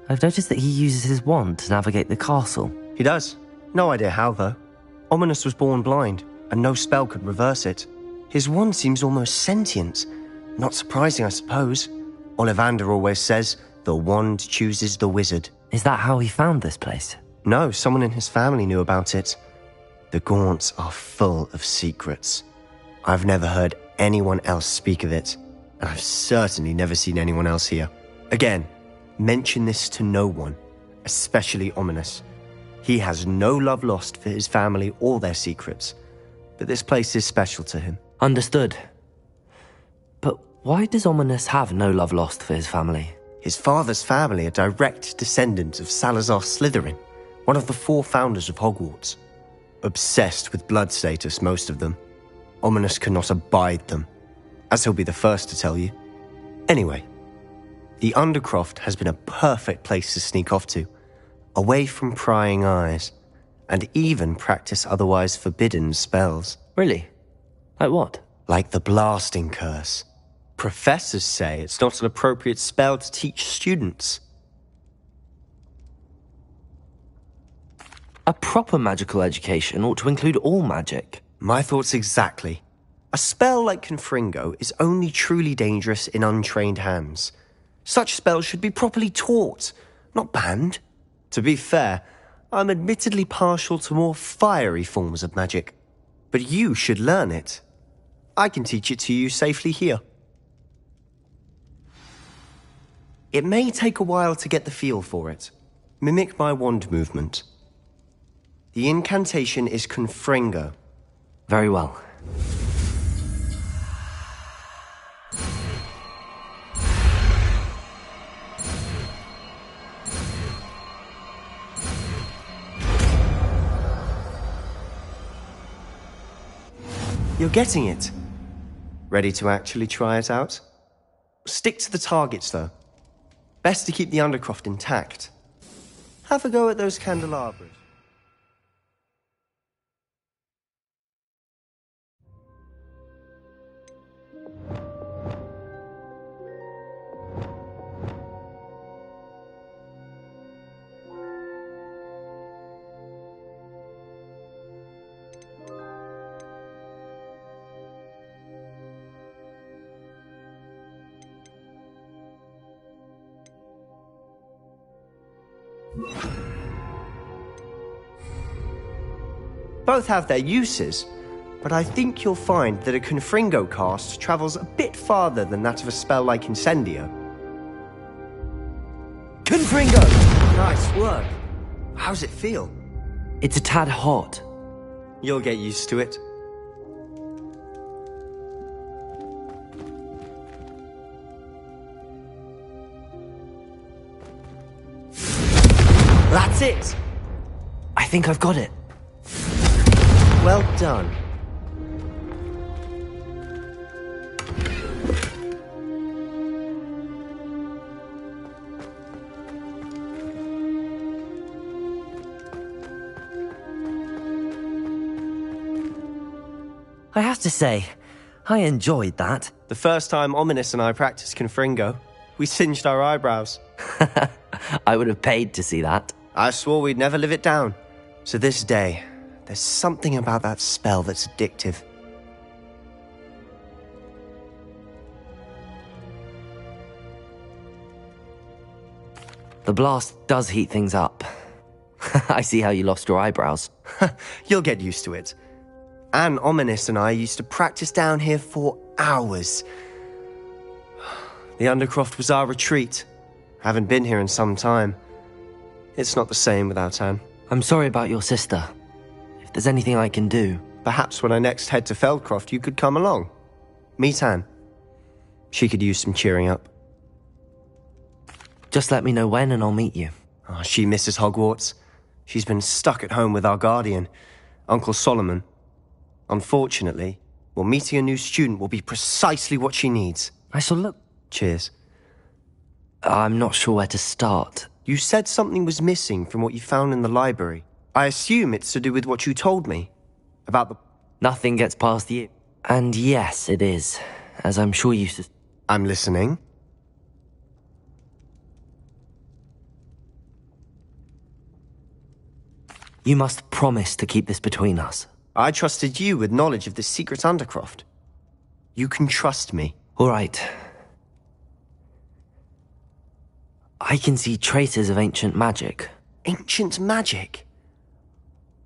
I've noticed that he uses his wand to navigate the castle. He does. No idea how, though. Ominous was born blind, and no spell could reverse it. His wand seems almost sentient. Not surprising, I suppose. Ollivander always says, the wand chooses the wizard. Is that how he found this place? No, someone in his family knew about it. The Gaunts are full of secrets. I've never heard anyone else speak of it, and I've certainly never seen anyone else here. Again, mention this to no one, especially Ominous. He has no love lost for his family or their secrets, but this place is special to him. Understood. But why does Ominous have no love lost for his family? His father's family are direct descendants of Salazar Slytherin, one of the 4 founders of Hogwarts. Obsessed with blood status, most of them. Ominous cannot abide them, as he'll be the first to tell you. Anyway, the Undercroft has been a perfect place to sneak off to, away from prying eyes, and even practice otherwise forbidden spells. Really? Like what? Like the Blasting Curse. Professors say it's not an appropriate spell to teach students. A proper magical education ought to include all magic. My thoughts exactly. A spell like Confringo is only truly dangerous in untrained hands. Such spells should be properly taught, not banned. To be fair, I'm admittedly partial to more fiery forms of magic. But you should learn it. I can teach it to you safely here. It may take a while to get the feel for it. Mimic my wand movement. The incantation is Confringo. Very well. You're getting it. Ready to actually try it out? Stick to the targets, though. Best to keep the Undercroft intact. Have a go at those candelabras. Both have their uses, but I think you'll find that a Confringo cast travels a bit farther than that of a spell like Incendio. Confringo! Nice work. How's it feel? It's a tad hot. You'll get used to it. That's it! I think I've got it. Well done. I have to say, I enjoyed that. The first time Ominous and I practiced Confringo, we singed our eyebrows. I would have paid to see that. I swore we'd never live it down. To this day, there's something about that spell that's addictive. The blast does heat things up. I see how you lost your eyebrows. You'll get used to it. Anne, Ominous and I used to practice down here for hours. The Undercroft was our retreat. Haven't been here in some time. It's not the same without Anne. I'm sorry about your sister. If there's anything I can do... Perhaps when I next head to Feldcroft, you could come along. Meet Anne. She could use some cheering up. Just let me know when and I'll meet you. Oh, she misses Hogwarts. She's been stuck at home with our guardian, Uncle Solomon. Unfortunately, meeting a new student will be precisely what she needs. I shall look... Cheers. I'm not sure where to start. You said something was missing from what you found in the library. I assume it's to do with what you told me. About the... Nothing gets past you. And yes, it is. As I'm sure you... I'm listening. You must promise to keep this between us. I trusted you with knowledge of the secret Undercroft. You can trust me. All right. I can see traces of ancient magic. Ancient magic?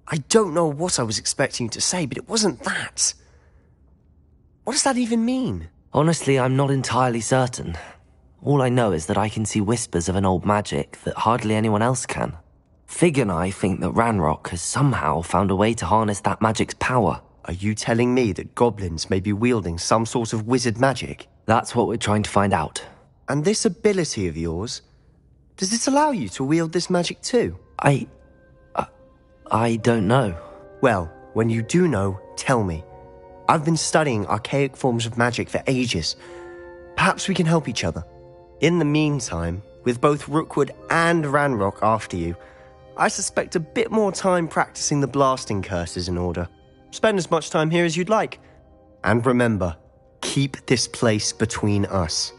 I don't know what I was expecting you to say, but it wasn't that. What does that even mean? Honestly, I'm not entirely certain. All I know is that I can see whispers of an old magic that hardly anyone else can. Fig and I think that Ranrock has somehow found a way to harness that magic's power. Are you telling me that goblins may be wielding some sort of wizard magic? That's what we're trying to find out. And this ability of yours, does it allow you to wield this magic too? I don't know. Well, when you do know, tell me. I've been studying archaic forms of magic for ages. Perhaps we can help each other. In the meantime, with both Rookwood and Ranrock after you, I suspect a bit more time practicing the blasting curse is in order. Spend as much time here as you'd like. And remember, keep this place between us.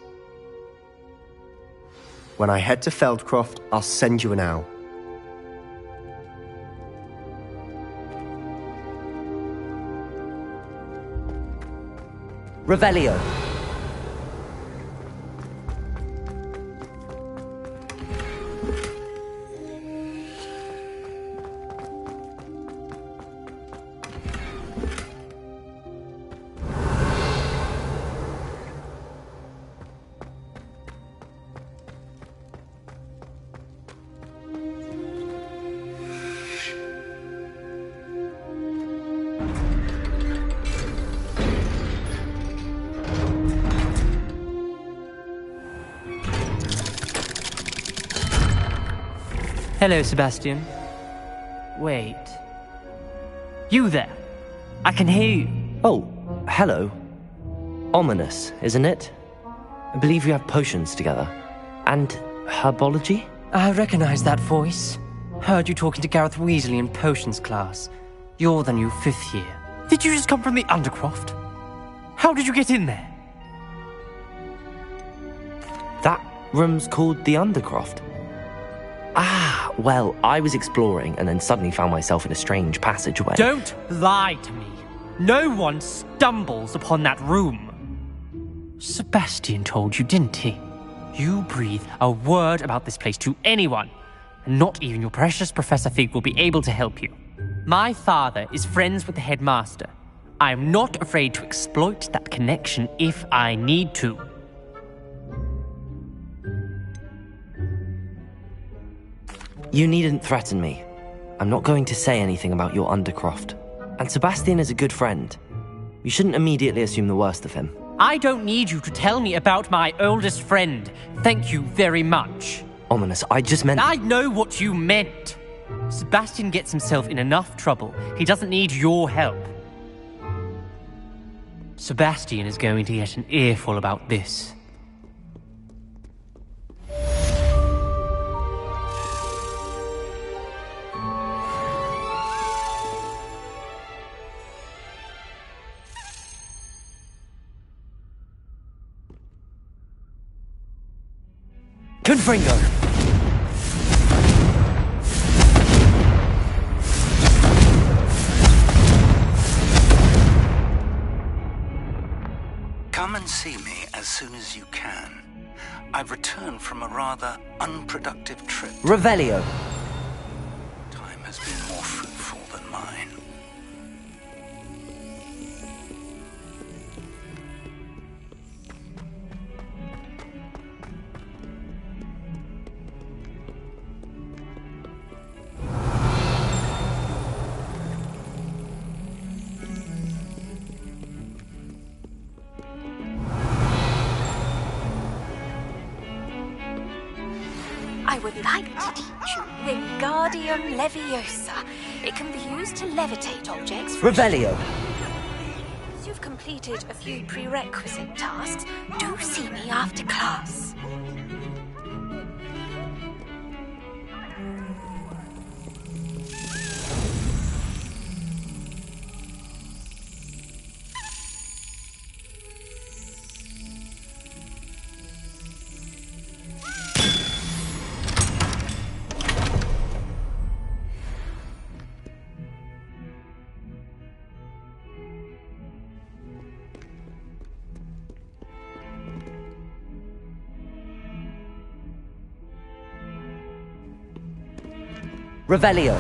When I head to Feldcroft, I'll send you an owl. Revelio. Hello, Sebastian. Wait. You there? I can hear you. Oh, hello. Ominous, isn't it? I believe you have potions together. And herbology? I recognize that voice. Heard you talking to Gareth Weasley in potions class. You're the new 5th year. Did you just come from the Undercroft? How did you get in there? That room's called the Undercroft. Ah, well, I was exploring and then suddenly found myself in a strange passageway. Don't lie to me. No one stumbles upon that room. Sebastian told you, didn't he? You breathe a word about this place to anyone, and not even your precious Professor Fig will be able to help you. My father is friends with the headmaster. I am not afraid to exploit that connection if I need to. You needn't threaten me. I'm not going to say anything about your Undercroft. And Sebastian is a good friend. You shouldn't immediately assume the worst of him. I don't need you to tell me about my oldest friend. Thank you very much. Ominous, I just meant... I know what you meant. Sebastian gets himself in enough trouble. He doesn't need your help. Sebastian is going to get an earful about this. Confringo! Come and see me as soon as you can. I've returned from a rather unproductive trip. Revelio! Time has been more fruitful than mine. I would like to teach you Wingardium Leviosa. It can be used to levitate objects. Revelio! Once you've completed a few prerequisite tasks, do see me after class. Revelio.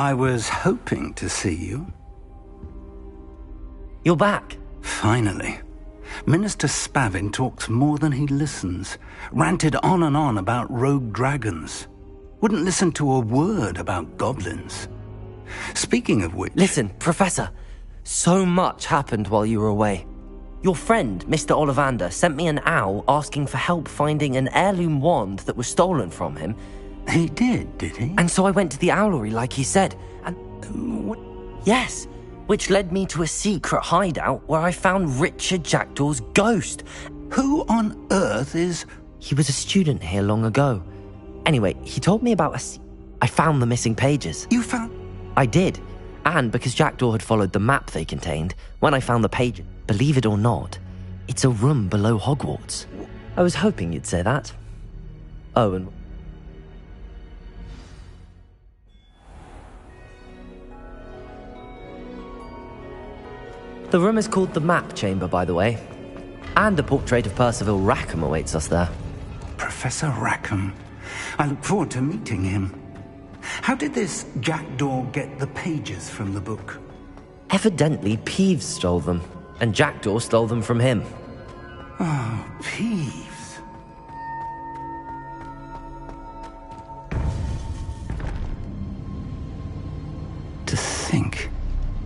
I was hoping to see you. You're back. Finally. Minister Spavin talks more than he listens. Ranted on and on about rogue dragons. Wouldn't listen to a word about goblins. Speaking of which... Listen, Professor. So much happened while you were away. Your friend, Mr. Ollivander, sent me an owl asking for help finding an heirloom wand that was stolen from him. He did he? And so I went to the owlery like he said, and... Yes, which led me to a secret hideout where I found Richard Jackdaw's ghost. Who on earth is... He was a student here long ago. Anyway, he told me about I found the missing pages. You found... I did. And because Jackdaw had followed the map they contained, when I found the page, believe it or not, it's a room below Hogwarts. I was hoping you'd say that. Oh, and... The room is called the Map Chamber, by the way. And a portrait of Percival Rackham awaits us there. Professor Rackham. I look forward to meeting him. How did this Jackdaw get the pages from the book? Evidently, Peeves stole them, and Jackdaw stole them from him. Oh, Peeves. To think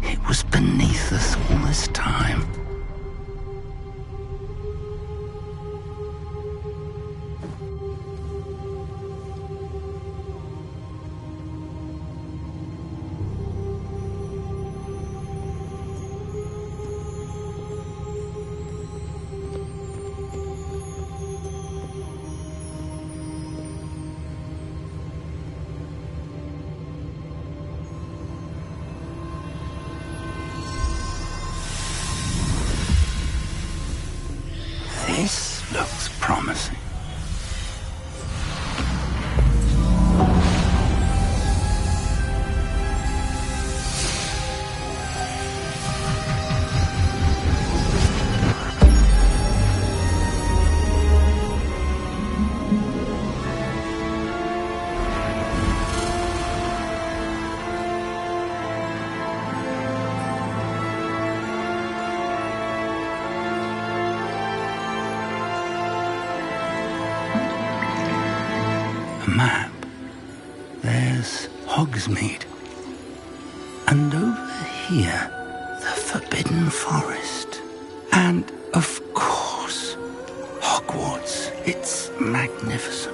it was beneath us all this time. This looks promising. Map. There's Hogsmeade. And over here, the Forbidden Forest. And, of course, Hogwarts. It's magnificent.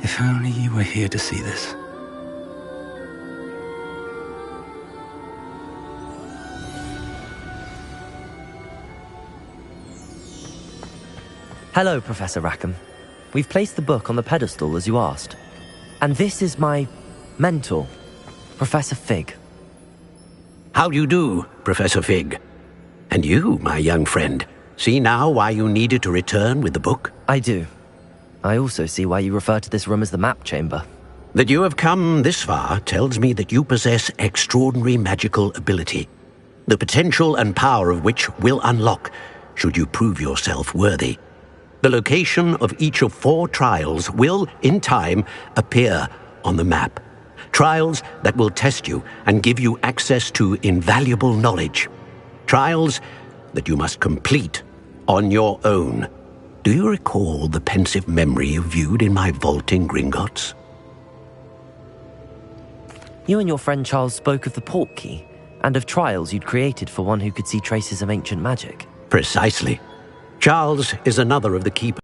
If only you were here to see this. Hello, Professor Rackham. We've placed the book on the pedestal as you asked. And this is my mentor, Professor Fig. How do you do, Professor Fig? And you, my young friend, see now why you needed to return with the book? I do. I also see why you refer to this room as the map chamber. That you have come this far tells me that you possess extraordinary magical ability, the potential and power of which will unlock should you prove yourself worthy. The location of each of 4 trials will, in time, appear on the map. Trials that will test you and give you access to invaluable knowledge. Trials that you must complete on your own. Do you recall the pensive memory you viewed in my vault in Gringotts? You and your friend Charles spoke of the portkey and of trials you'd created for one who could see traces of ancient magic. Precisely. Charles is another of the keepers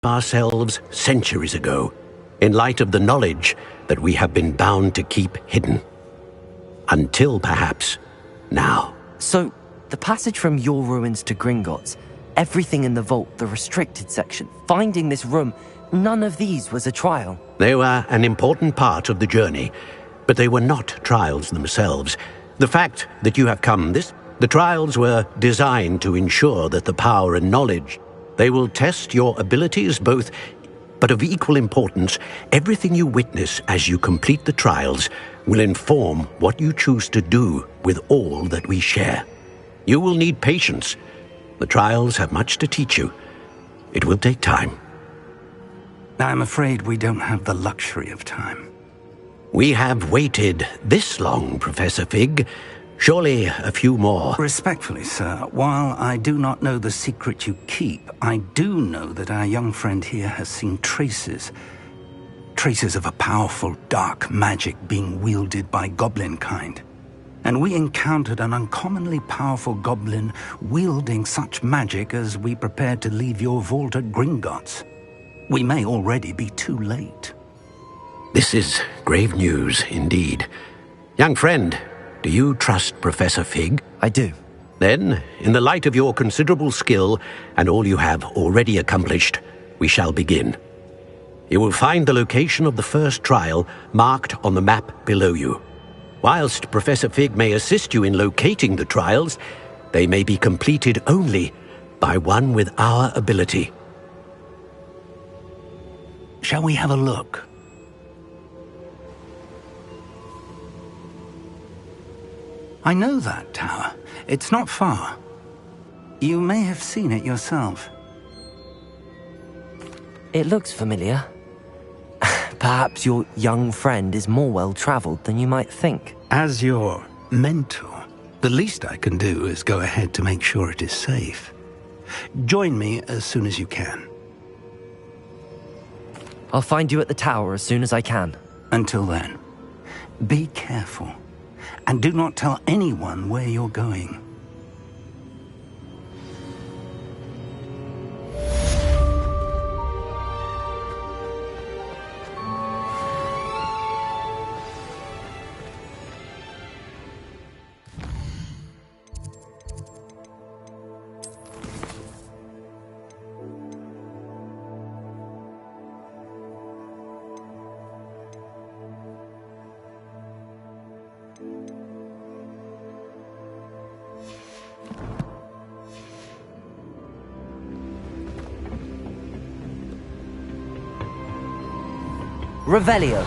ourselves centuries ago, in light of the knowledge that we have been bound to keep hidden. Until perhaps now. So, the passage from your ruins to Gringotts, everything in the vault, the restricted section, finding this room, none of these was a trial. They were an important part of the journey, but they were not trials themselves. The fact that you have come the trials were designed to ensure that the power and knowledge, they will test your abilities both, but of equal importance, everything you witness as you complete the trials will inform what you choose to do with all that we share. You will need patience. The trials have much to teach you. It will take time. I'm afraid we don't have the luxury of time. We have waited this long, Professor Fig. Surely a few more. Respectfully, sir, while I do not know the secret you keep, I do know that our young friend here has seen traces of a powerful dark magic being wielded by goblin kind. And we encountered an uncommonly powerful goblin wielding such magic as we prepared to leave your vault at Gringotts. We may already be too late. This is grave news indeed. Young friend, do you trust Professor Fig? I do. Then, in the light of your considerable skill and all you have already accomplished, we shall begin. You will find the location of the first trial marked on the map below you. Whilst Professor Fig may assist you in locating the trials, they may be completed only by one with our ability. Shall we have a look? I know that tower. It's not far. You may have seen it yourself. It looks familiar. Perhaps your young friend is more well-traveled than you might think. As your mentor, the least I can do is go ahead to make sure it is safe. Join me as soon as you can. I'll find you at the tower as soon as I can. Until then, be careful. And do not tell anyone where you're going. Revelio.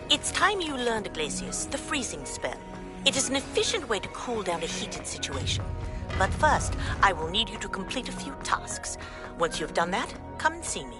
It's time you learned, Glacius, the freezing spell. It is an efficient way to cool down a heated situation. But first, I will need you to complete a few tasks. Once you've done that, come and see me.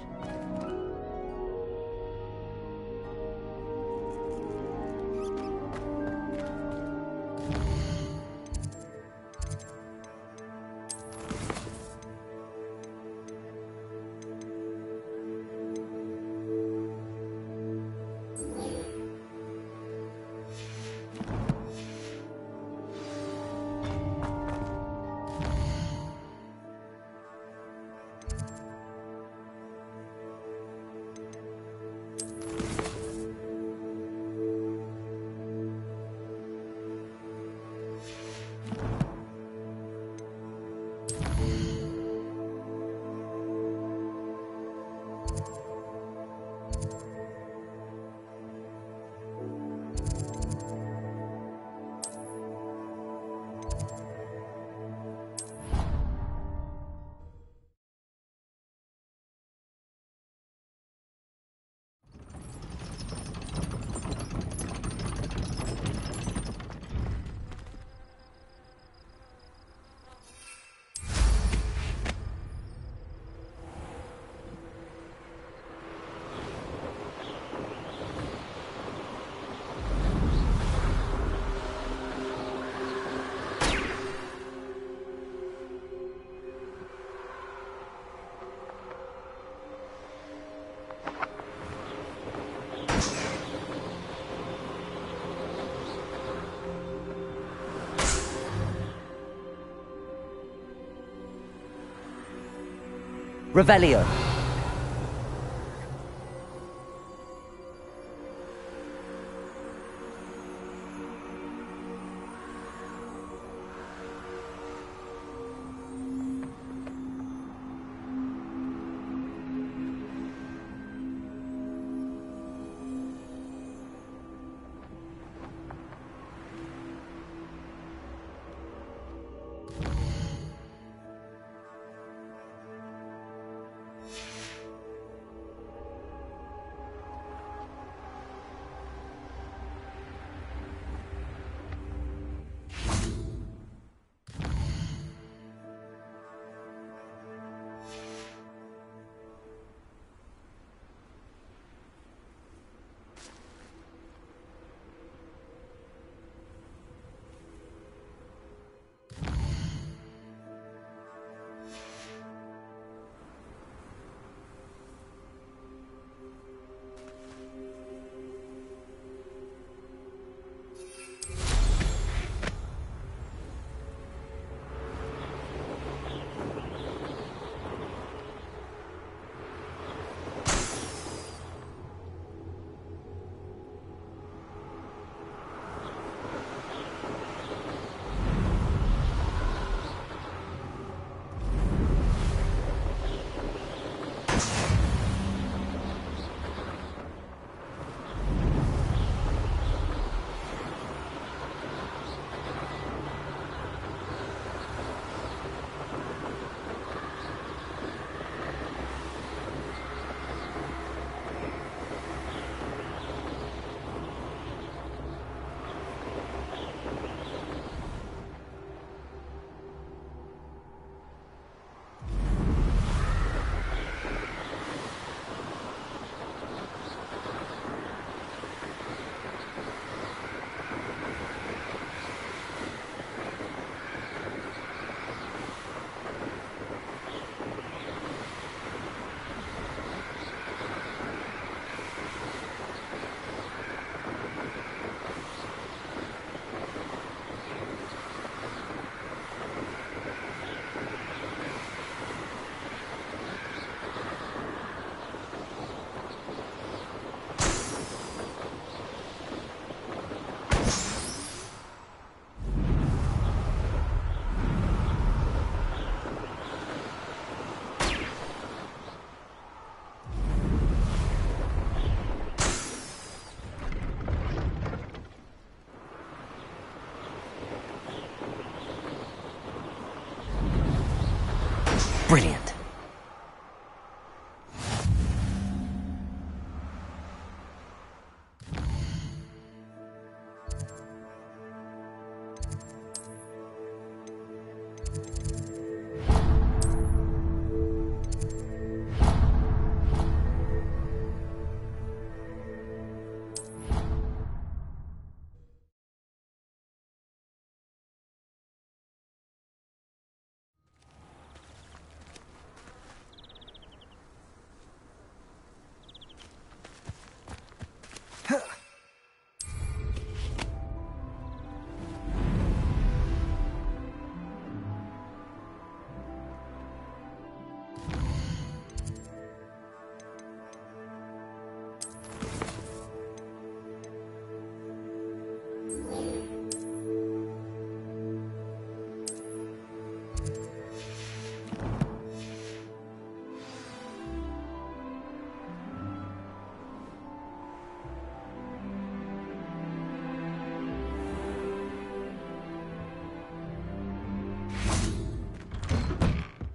Revelio. Brilliant.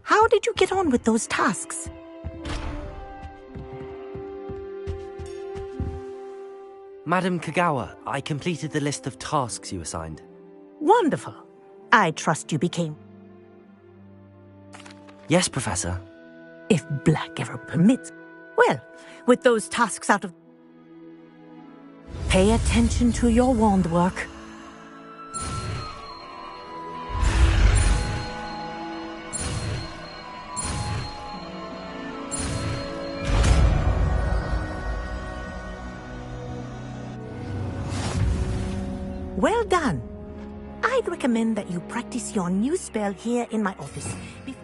How did you get on with those tasks? Madam Kagawa, I completed the list of tasks you assigned. Wonderful. I trust you became... Yes, Professor. If Black ever permits. Well, with those tasks out of... Pay attention to your wand work. Well done. I'd recommend that you practice your new spell here in my office before...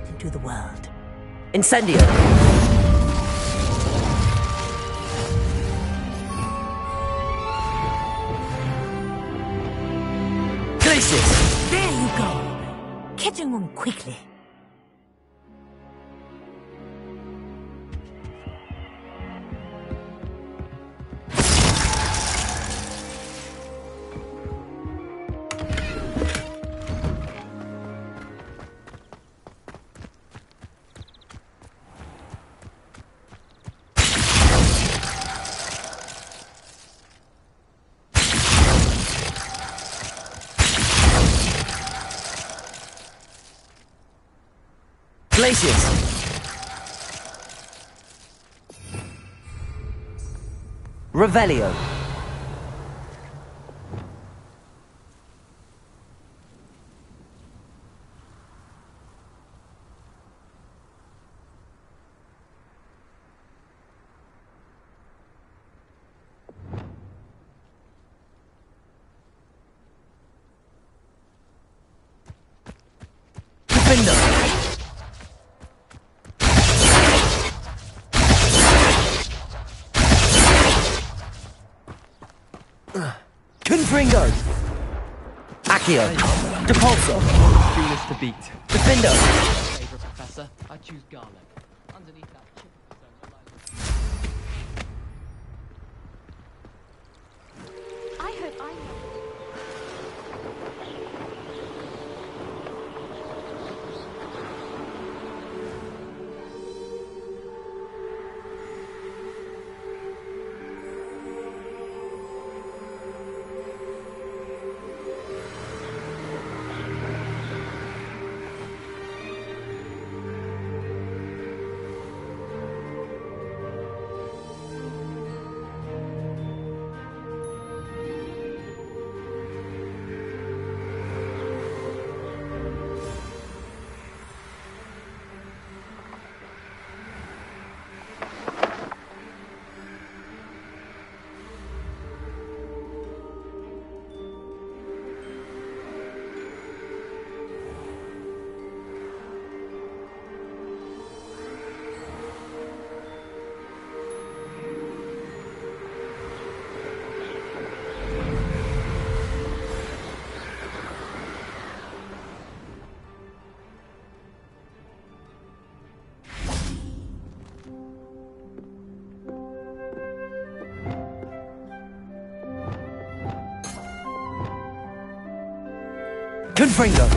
into the world. Incendio! Glacius! There you go. Catching on quickly. Glacius! Revelio! Defender! Confringo! Accio! Depulso! Coolest to beat. Defendo! Favorite professor, I choose garlic. Underneath that chip. I hope I know. Confringo!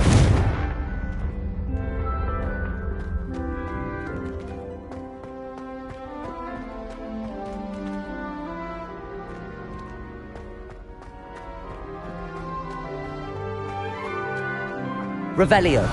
Revelio!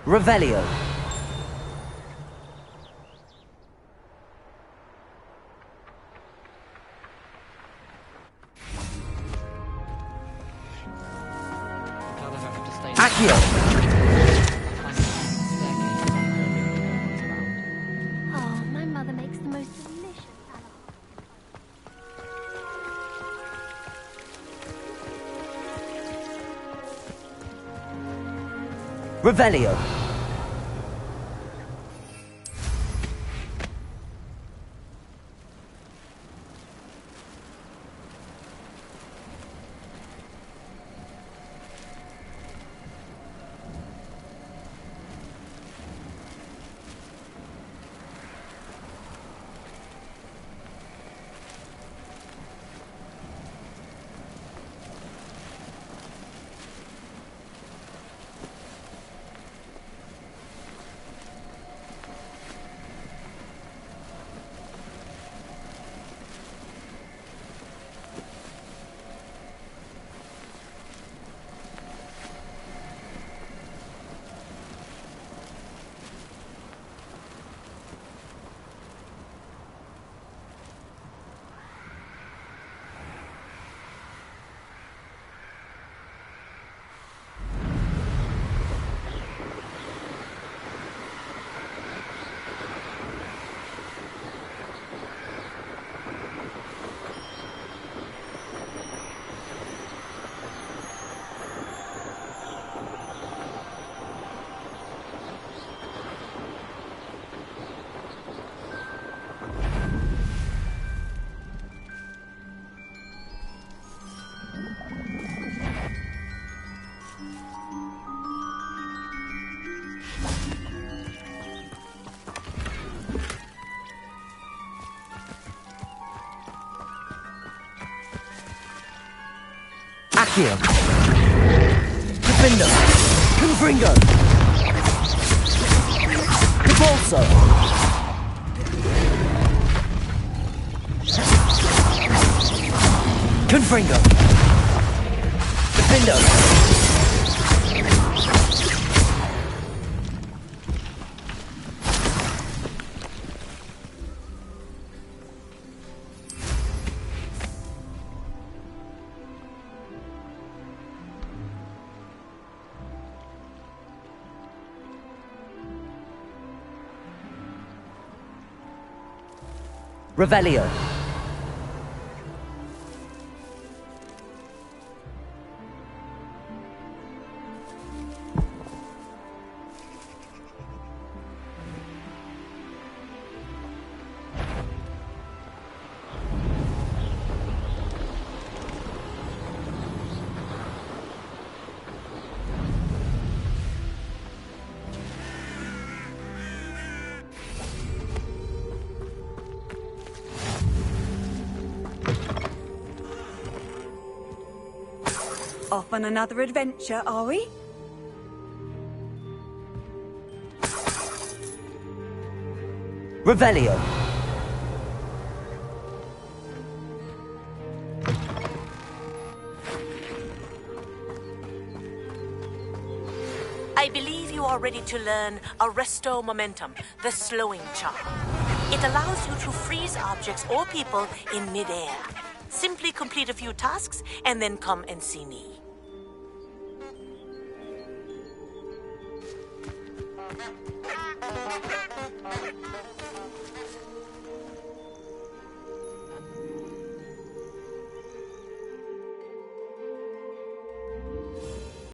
Revelio. Accio. Oh, my mother makes the most delicious salad. Revelio. Accio. Defender. Confringo. Capolso. Confringo. Defender. Revelio. Off on another adventure, are we? Revelio. I believe you are ready to learn Arresto Momentum, the slowing charm. It allows you to freeze objects or people in midair. Simply complete a few tasks and then come and see me.